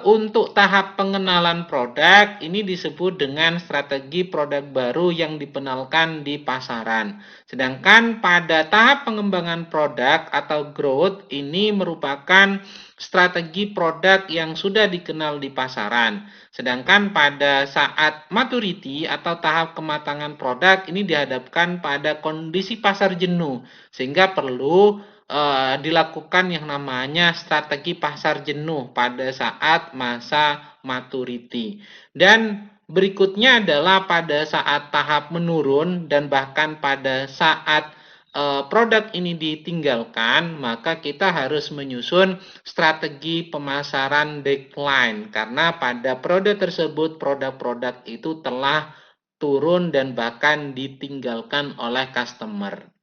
untuk tahap pengenalan produk ini disebut dengan strategi produk baru yang dikenalkan di pasaran. Sedangkan pada tahap pengembangan produk atau growth ini merupakan strategi produk yang sudah dikenal di pasaran. Sedangkan pada saat maturity atau tahap kematangan produk ini dihadapkan pada kondisi pasar jenuh sehingga perlu dilakukan yang namanya strategi pasar jenuh pada saat masa maturity. Dan berikutnya adalah pada saat tahap menurun dan bahkan pada saat produk ini ditinggalkan, maka kita harus menyusun strategi pemasaran decline karena pada produk tersebut produk-produk itu telah turun dan bahkan ditinggalkan oleh customer.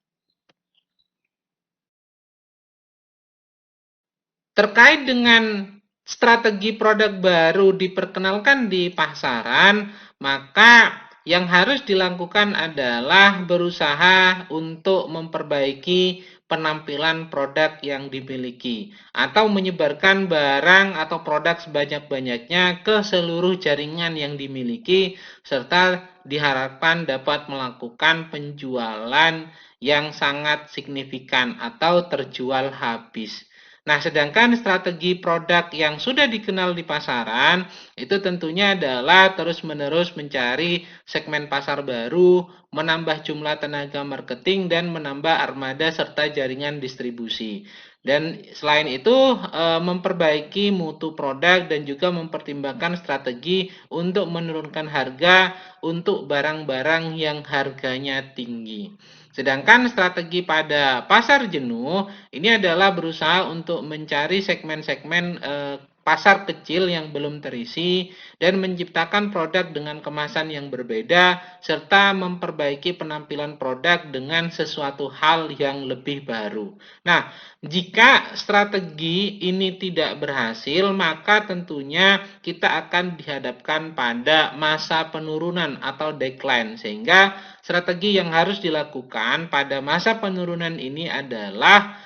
Terkait dengan strategi produk baru diperkenalkan di pasaran, maka yang harus dilakukan adalah berusaha untuk memperbaiki penampilan produk yang dimiliki atau menyebarkan barang atau produk sebanyak-banyaknya ke seluruh jaringan yang dimiliki serta diharapkan dapat melakukan penjualan yang sangat signifikan atau terjual habis. Nah, sedangkan strategi produk yang sudah dikenal di pasaran itu tentunya adalah terus-menerus mencari segmen pasar baru, menambah jumlah tenaga marketing, dan menambah armada serta jaringan distribusi. Dan selain itu, memperbaiki mutu produk dan juga mempertimbangkan strategi untuk menurunkan harga untuk barang-barang yang harganya tinggi. Sedangkan strategi pada pasar jenuh ini adalah berusaha untuk mencari segmen-segmen pasar kecil yang belum terisi dan menciptakan produk dengan kemasan yang berbeda serta memperbaiki penampilan produk dengan sesuatu hal yang lebih baru. Nah, jika strategi ini tidak berhasil, maka tentunya kita akan dihadapkan pada masa penurunan atau decline sehingga strategi yang harus dilakukan pada masa penurunan ini adalah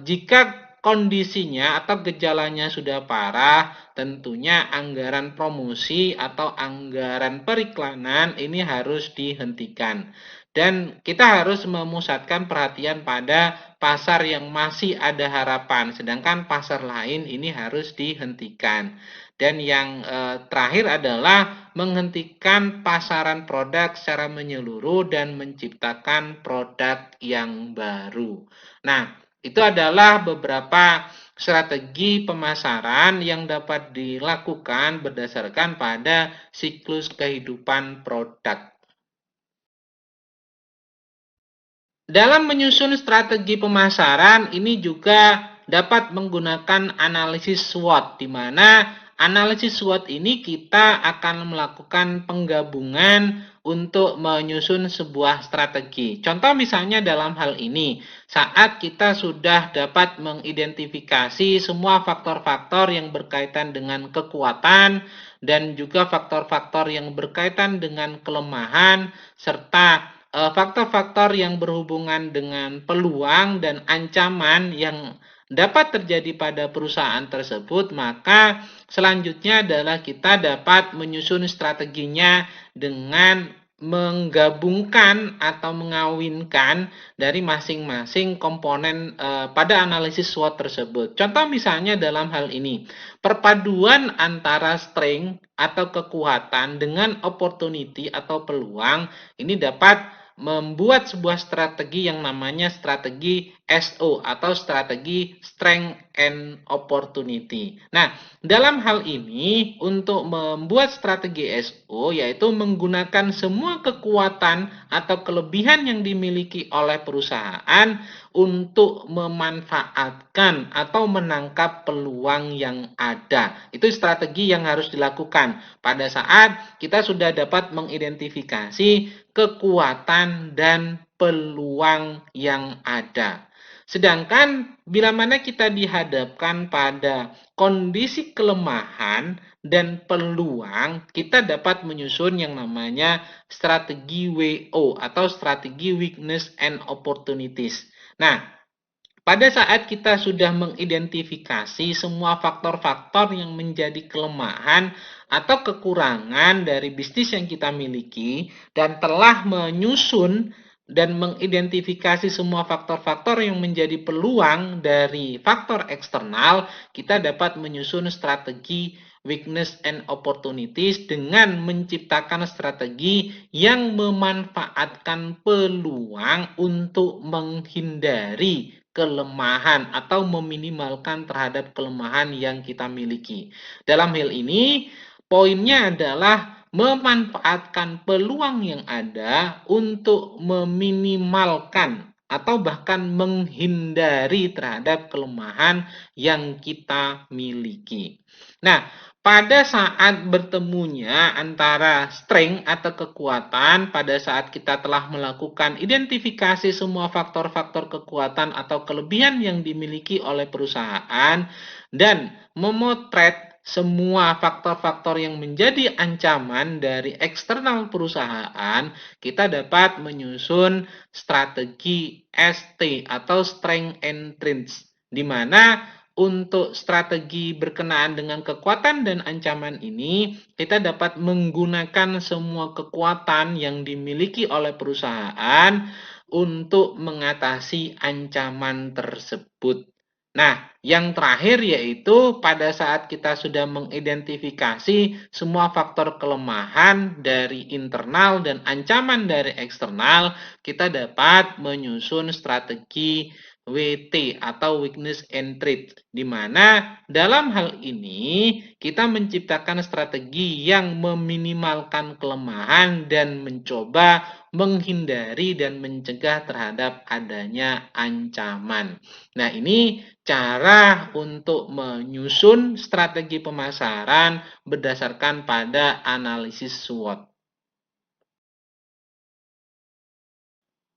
jika kondisinya atau gejalanya sudah parah, tentunya anggaran promosi atau anggaran periklanan ini harus dihentikan. Dan kita harus memusatkan perhatian pada pasar yang masih ada harapan, sedangkan pasar lain ini harus dihentikan. Dan yang terakhir adalah menghentikan pasaran produk secara menyeluruh dan menciptakan produk yang baru. Nah, itu adalah beberapa strategi pemasaran yang dapat dilakukan berdasarkan pada siklus kehidupan produk. Dalam menyusun strategi pemasaran, ini juga dapat menggunakan analisis SWOT, di mana analisis SWOT ini kita akan melakukan penggabungan untuk menyusun sebuah strategi. Contoh misalnya dalam hal ini, saat kita sudah dapat mengidentifikasi semua faktor-faktor yang berkaitan dengan kekuatan dan juga faktor-faktor yang berkaitan dengan kelemahan serta faktor-faktor yang berhubungan dengan peluang dan ancaman yang dapat terjadi pada perusahaan tersebut, maka selanjutnya adalah kita dapat menyusun strateginya dengan menggabungkan atau mengawinkan dari masing-masing komponen pada analisis SWOT tersebut. Contoh misalnya dalam hal ini, perpaduan antara strength atau kekuatan dengan opportunity atau peluang ini dapat membuat sebuah strategi yang namanya strategi SO atau strategi Strength and Opportunity. Nah, dalam hal ini untuk membuat strategi SO yaitu menggunakan semua kekuatan atau kelebihan yang dimiliki oleh perusahaan untuk memanfaatkan atau menangkap peluang yang ada. Itu strategi yang harus dilakukan pada saat kita sudah dapat mengidentifikasi kekuatan dan peluang yang ada. Sedangkan bila mana kita dihadapkan pada kondisi kelemahan dan peluang, kita dapat menyusun yang namanya strategi WO atau strategi weakness and opportunities. Nah, pada saat kita sudah mengidentifikasi semua faktor-faktor yang menjadi kelemahan atau kekurangan dari bisnis yang kita miliki dan telah menyusun dan mengidentifikasi semua faktor-faktor yang menjadi peluang dari faktor eksternal, kita dapat menyusun strategi weakness and opportunities dengan menciptakan strategi yang memanfaatkan peluang untuk menghindari kelemahan atau meminimalkan terhadap kelemahan yang kita miliki. Dalam hal ini, poinnya adalah memanfaatkan peluang yang ada untuk meminimalkan atau bahkan menghindari terhadap kelemahan yang kita miliki. Nah, pada saat bertemunya antara strength atau kekuatan, pada saat kita telah melakukan identifikasi semua faktor-faktor kekuatan atau kelebihan yang dimiliki oleh perusahaan dan memotret semua faktor-faktor yang menjadi ancaman dari eksternal perusahaan, kita dapat menyusun strategi ST atau Strength and Strengths, di mana untuk strategi berkenaan dengan kekuatan dan ancaman ini, kita dapat menggunakan semua kekuatan yang dimiliki oleh perusahaan untuk mengatasi ancaman tersebut. Nah, yang terakhir yaitu pada saat kita sudah mengidentifikasi semua faktor kelemahan dari internal dan ancaman dari eksternal, kita dapat menyusun strategi WT atau weakness and threat, di mana dalam hal ini kita menciptakan strategi yang meminimalkan kelemahan dan mencoba menghindari dan mencegah terhadap adanya ancaman. Nah, ini cara untuk menyusun strategi pemasaran berdasarkan pada analisis SWOT.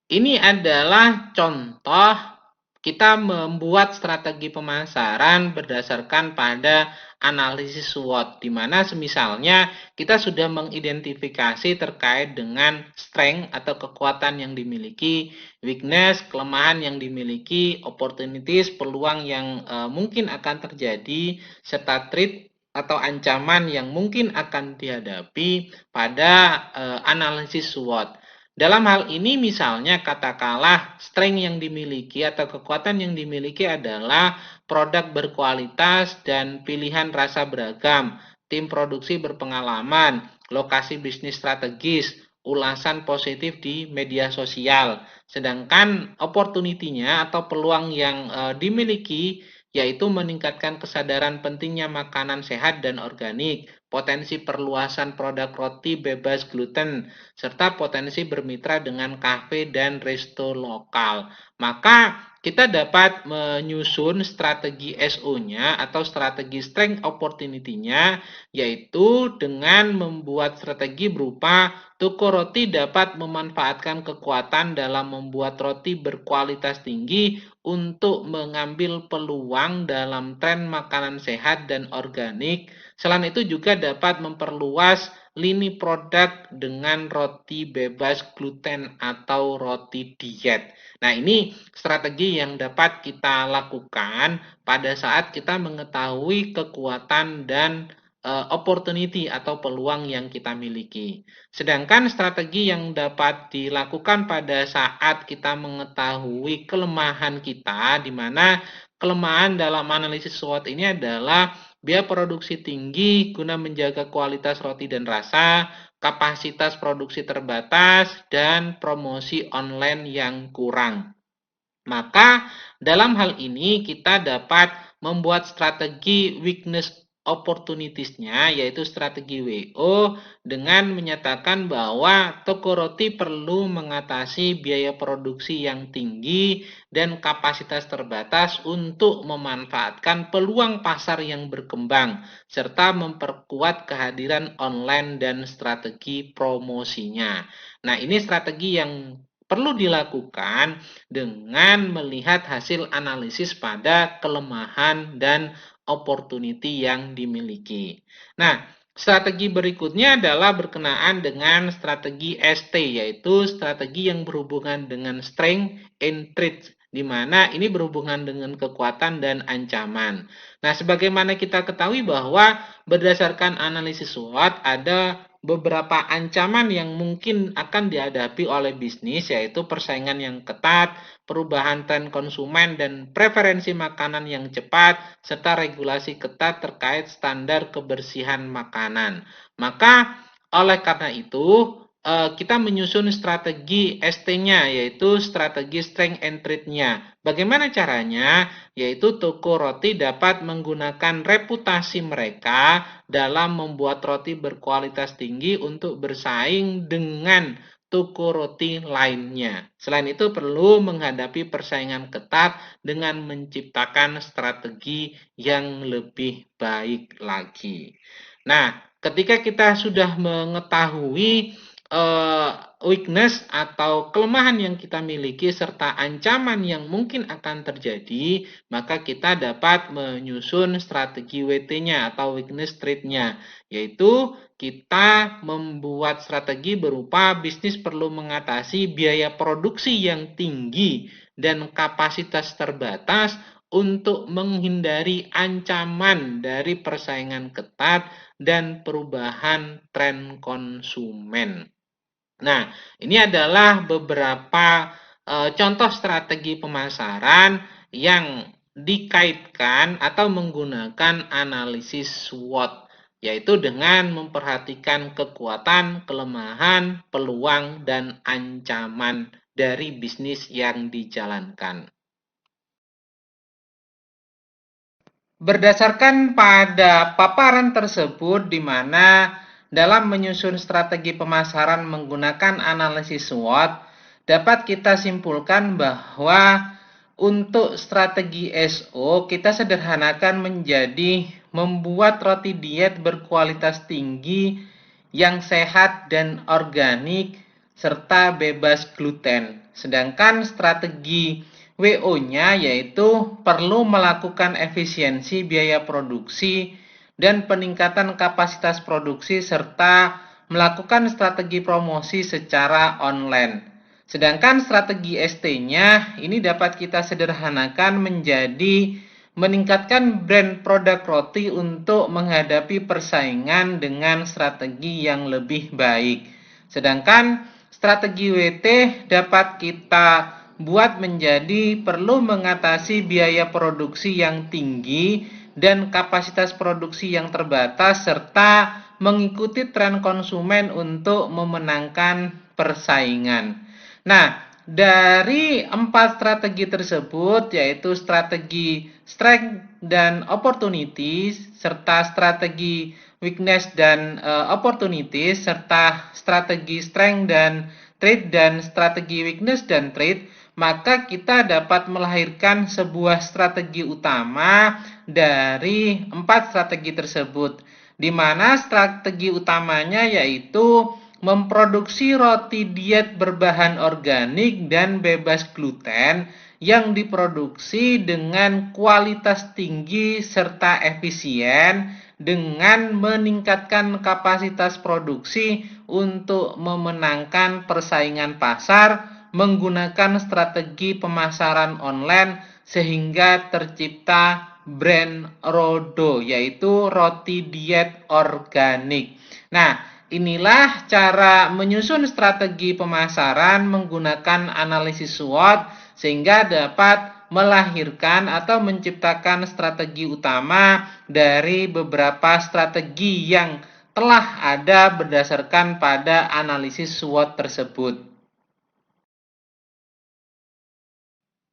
Ini adalah contoh kita membuat strategi pemasaran berdasarkan pada analisis SWOT, di mana semisalnya kita sudah mengidentifikasi terkait dengan strength atau kekuatan yang dimiliki, weakness, kelemahan yang dimiliki, opportunities, peluang yang mungkin akan terjadi, serta threat atau ancaman yang mungkin akan dihadapi pada analisis SWOT. Dalam hal ini misalnya katakanlah strength yang dimiliki atau kekuatan yang dimiliki adalah produk berkualitas dan pilihan rasa beragam, tim produksi berpengalaman, lokasi bisnis strategis, ulasan positif di media sosial. Sedangkan opportunity-nya atau peluang yang dimiliki yaitu meningkatkan kesadaran pentingnya makanan sehat dan organik, potensi perluasan produk roti bebas gluten, serta potensi bermitra dengan kafe dan resto lokal. Maka kita dapat menyusun strategi SO-nya atau strategi strength opportunity-nya, yaitu dengan membuat strategi berupa toko roti dapat memanfaatkan kekuatan dalam membuat roti berkualitas tinggi untuk mengambil peluang dalam tren makanan sehat dan organik. Selain itu juga dapat memperluas lini produk dengan roti bebas gluten atau roti diet. Nah, ini strategi yang dapat kita lakukan pada saat kita mengetahui kekuatan dan opportunity atau peluang yang kita miliki. Sedangkan strategi yang dapat dilakukan pada saat kita mengetahui kelemahan kita, di mana kelemahan dalam analisis SWOT ini adalah biaya produksi tinggi guna menjaga kualitas roti dan rasa, kapasitas produksi terbatas, dan promosi online yang kurang. Maka dalam hal ini kita dapat membuat strategi weakness opportunities-nya, yaitu strategi WO, dengan menyatakan bahwa toko roti perlu mengatasi biaya produksi yang tinggi dan kapasitas terbatas untuk memanfaatkan peluang pasar yang berkembang, serta memperkuat kehadiran online dan strategi promosinya. Nah, ini strategi yang perlu dilakukan dengan melihat hasil analisis pada kelemahan dan opportunity yang dimiliki. Nah, strategi berikutnya adalah berkenaan dengan strategi ST, yaitu strategi yang berhubungan dengan strength and threat, di mana ini berhubungan dengan kekuatan dan ancaman. Nah, sebagaimana kita ketahui bahwa berdasarkan analisis SWOT ada beberapa ancaman yang mungkin akan dihadapi oleh bisnis, yaitu persaingan yang ketat, perubahan tren konsumen dan preferensi makanan yang cepat, serta regulasi ketat terkait standar kebersihan makanan. Maka oleh karena itu, kita menyusun strategi ST-nya, yaitu strategi strength and trade-nya. Bagaimana caranya? Yaitu toko roti dapat menggunakan reputasi mereka dalam membuat roti berkualitas tinggi untuk bersaing dengan toko roti lainnya. Selain itu, perlu menghadapi persaingan ketat dengan menciptakan strategi yang lebih baik lagi. Nah, ketika kita sudah mengetahui weakness atau kelemahan yang kita miliki serta ancaman yang mungkin akan terjadi, maka kita dapat menyusun strategi WT-nya atau weakness trade-nya, yaitu kita membuat strategi berupa bisnis perlu mengatasi biaya produksi yang tinggi dan kapasitas terbatas untuk menghindari ancaman dari persaingan ketat dan perubahan tren konsumen. Nah, ini adalah beberapa contoh strategi pemasaran yang dikaitkan atau menggunakan analisis SWOT, yaitu dengan memperhatikan kekuatan, kelemahan, peluang, dan ancaman dari bisnis yang dijalankan. Berdasarkan pada paparan tersebut, di mana dalam menyusun strategi pemasaran menggunakan analisis SWOT, dapat kita simpulkan bahwa untuk strategi SO kita sederhanakan menjadi membuat roti diet berkualitas tinggi yang sehat dan organik serta bebas gluten. Sedangkan strategi WO-nya yaitu perlu melakukan efisiensi biaya produksi dan peningkatan kapasitas produksi serta melakukan strategi promosi secara online. Sedangkan strategi ST-nya ini dapat kita sederhanakan menjadi meningkatkan brand produk roti untuk menghadapi persaingan dengan strategi yang lebih baik. Sedangkan strategi WT dapat kita buat menjadi perlu mengatasi biaya produksi yang tinggi dan kapasitas produksi yang terbatas serta mengikuti tren konsumen untuk memenangkan persaingan. Nah, dari 4 strategi tersebut yaitu strategi strength dan opportunities serta strategi weakness dan opportunities serta strategi strength dan trade dan strategi weakness dan trade, maka kita dapat melahirkan sebuah strategi utama dari 4 strategi tersebut, di mana strategi utamanya yaitu memproduksi roti diet berbahan organik dan bebas gluten yang diproduksi dengan kualitas tinggi serta efisien dengan meningkatkan kapasitas produksi untuk memenangkan persaingan pasar menggunakan strategi pemasaran online sehingga tercipta brand Rodo, yaitu roti diet organik. Nah, inilah cara menyusun strategi pemasaran menggunakan analisis SWOT sehingga dapat melahirkan atau menciptakan strategi utama dari beberapa strategi yang telah ada berdasarkan pada analisis SWOT tersebut.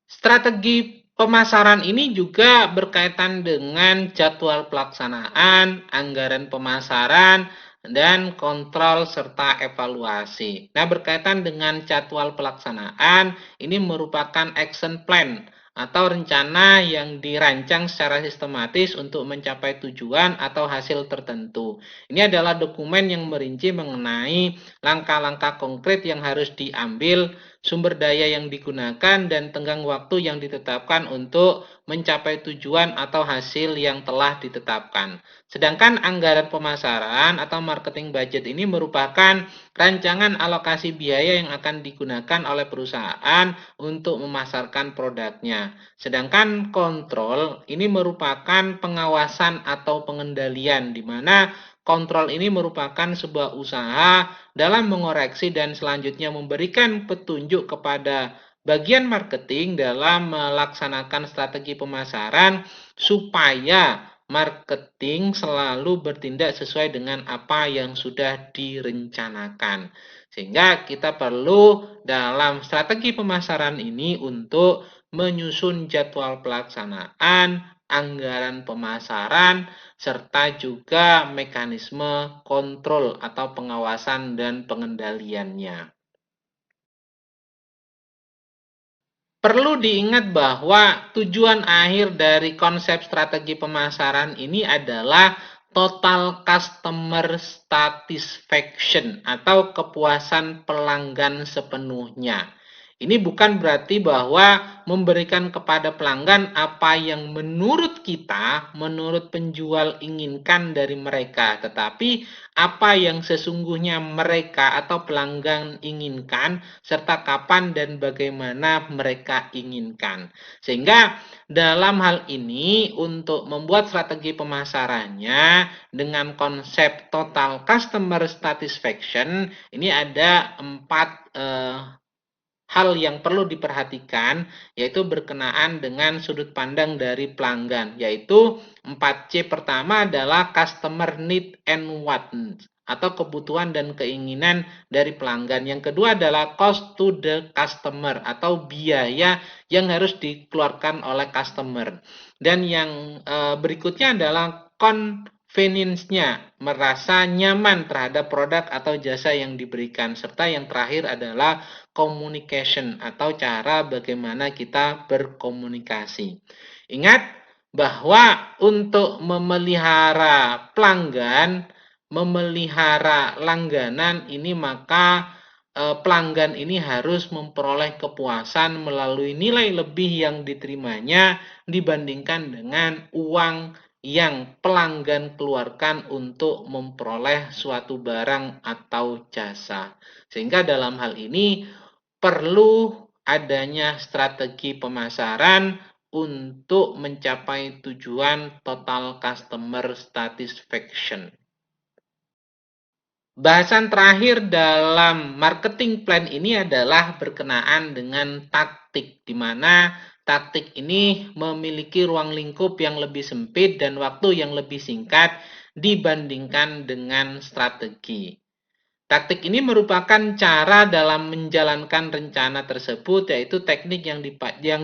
Strategi pemasaran ini juga berkaitan dengan jadwal pelaksanaan, anggaran pemasaran, dan kontrol serta evaluasi. Nah, berkaitan dengan jadwal pelaksanaan, ini merupakan action plan atau rencana yang dirancang secara sistematis untuk mencapai tujuan atau hasil tertentu. Ini adalah dokumen yang merinci mengenai langkah-langkah konkret yang harus diambil sumber daya yang digunakan, dan tenggang waktu yang ditetapkan untuk mencapai tujuan atau hasil yang telah ditetapkan. Sedangkan anggaran pemasaran atau marketing budget ini merupakan rancangan alokasi biaya yang akan digunakan oleh perusahaan untuk memasarkan produknya. Sedangkan kontrol ini merupakan pengawasan atau pengendalian, di mana kontrol ini merupakan sebuah usaha dalam mengoreksi dan selanjutnya memberikan petunjuk kepada bagian marketing dalam melaksanakan strategi pemasaran supaya marketing selalu bertindak sesuai dengan apa yang sudah direncanakan. Sehingga kita perlu dalam strategi pemasaran ini untuk menyusun jadwal pelaksanaan, anggaran pemasaran, serta juga mekanisme kontrol atau pengawasan dan pengendaliannya. Perlu diingat bahwa tujuan akhir dari konsep strategi pemasaran ini adalah total customer satisfaction atau kepuasan pelanggan sepenuhnya. Ini bukan berarti bahwa memberikan kepada pelanggan apa yang menurut kita, menurut penjual inginkan dari mereka, tetapi apa yang sesungguhnya mereka atau pelanggan inginkan, serta kapan dan bagaimana mereka inginkan. Sehingga dalam hal ini untuk membuat strategi pemasarannya dengan konsep total customer satisfaction, ini ada 4 hal yang perlu diperhatikan, yaitu berkenaan dengan sudut pandang dari pelanggan, yaitu 4C. Pertama adalah customer need and wants atau kebutuhan dan keinginan dari pelanggan. Yang kedua adalah cost to the customer atau biaya yang harus dikeluarkan oleh customer. Dan yang berikutnya adalah convenience-nya, merasa nyaman terhadap produk atau jasa yang diberikan. Serta yang terakhir adalah communication atau cara bagaimana kita berkomunikasi. Ingat bahwa untuk memelihara pelanggan, memelihara langganan ini, maka pelanggan ini harus memperoleh kepuasan melalui nilai lebih yang diterimanya dibandingkan dengan uang yang pelanggan keluarkan untuk memperoleh suatu barang atau jasa. Sehingga dalam hal ini perlu adanya strategi pemasaran untuk mencapai tujuan total customer satisfaction. Bahasan terakhir dalam marketing plan ini adalah berkenaan dengan taktik, di mana taktik ini memiliki ruang lingkup yang lebih sempit dan waktu yang lebih singkat dibandingkan dengan strategi. Taktik ini merupakan cara dalam menjalankan rencana tersebut, yaitu teknik yang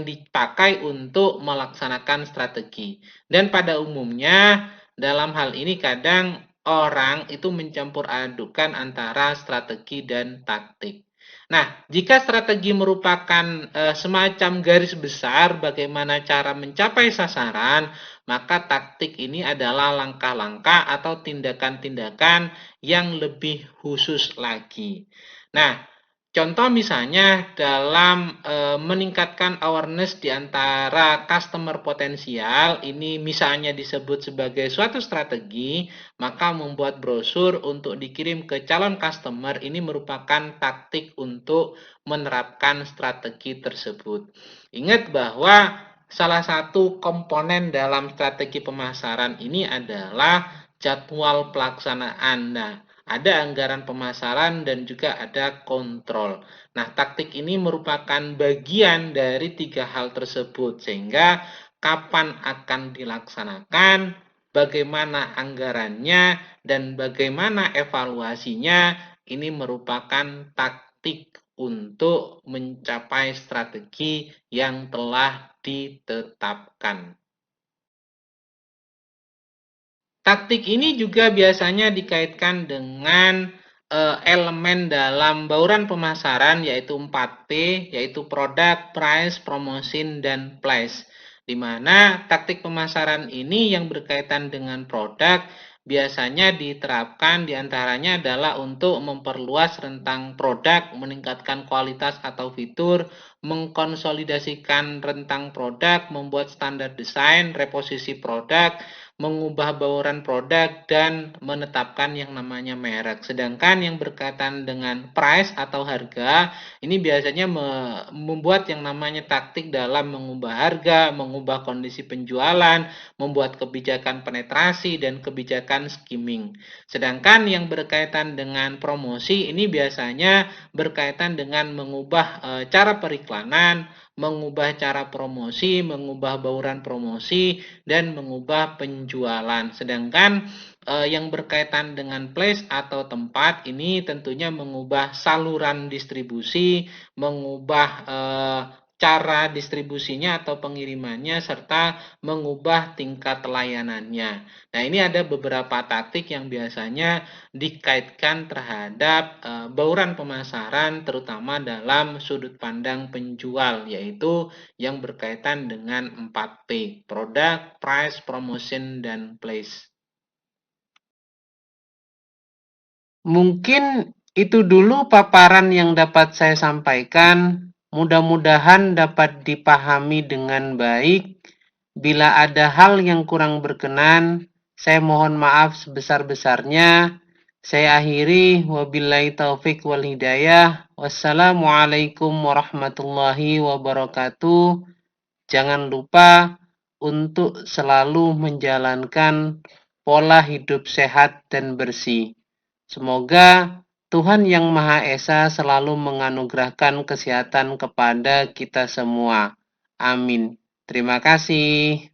dipakai untuk melaksanakan strategi. Dan pada umumnya dalam hal ini kadang orang itu mencampur adukan antara strategi dan taktik. Nah, jika strategi merupakan semacam garis besar bagaimana cara mencapai sasaran, maka taktik ini adalah langkah-langkah atau tindakan-tindakan yang lebih khusus lagi. Nah, contoh misalnya dalam meningkatkan awareness di antara customer potensial, ini misalnya disebut sebagai suatu strategi, maka membuat brosur untuk dikirim ke calon customer ini merupakan taktik untuk menerapkan strategi tersebut. Ingat bahwa salah satu komponen dalam strategi pemasaran ini adalah jadwal pelaksanaan. Nah, ada anggaran pemasaran dan juga ada kontrol. Nah, taktik ini merupakan bagian dari 3 hal tersebut, sehingga kapan akan dilaksanakan, bagaimana anggarannya, dan bagaimana evaluasinya, ini merupakan taktik untuk mencapai strategi yang telah ditetapkan. Taktik ini juga biasanya dikaitkan dengan elemen dalam bauran pemasaran, yaitu 4P, yaitu product, price, promotion, dan place. Di mana taktik pemasaran ini yang berkaitan dengan produk biasanya diterapkan diantaranya adalah untuk memperluas rentang produk, meningkatkan kualitas atau fitur, mengkonsolidasikan rentang produk, membuat standar desain, reposisi produk, mengubah bauran produk, dan menetapkan yang namanya merek. Sedangkan yang berkaitan dengan price atau harga, ini biasanya membuat yang namanya taktik dalam mengubah harga, mengubah kondisi penjualan, membuat kebijakan penetrasi, dan kebijakan skimming. Sedangkan yang berkaitan dengan promosi, ini biasanya berkaitan dengan mengubah cara periklanan, mengubah cara promosi, mengubah bauran promosi, dan mengubah penjualan. Sedangkan yang berkaitan dengan place atau tempat ini tentunya mengubah saluran distribusi, mengubah cara distribusinya atau pengirimannya, serta mengubah tingkat layanannya. Nah, ini ada beberapa taktik yang biasanya dikaitkan terhadap bauran pemasaran, terutama dalam sudut pandang penjual, yaitu yang berkaitan dengan 4P, product, price, promotion, dan place. Mungkin itu dulu paparan yang dapat saya sampaikan. Mudah-mudahan dapat dipahami dengan baik. Bila ada hal yang kurang berkenan, saya mohon maaf sebesar-besarnya. Saya akhiri, wabillahi taufik wal hidayah. Wassalamualaikum warahmatullahi wabarakatuh. Jangan lupa untuk selalu menjalankan pola hidup sehat dan bersih. Semoga Tuhan Yang Maha Esa selalu menganugerahkan kesehatan kepada kita semua. Amin. Terima kasih.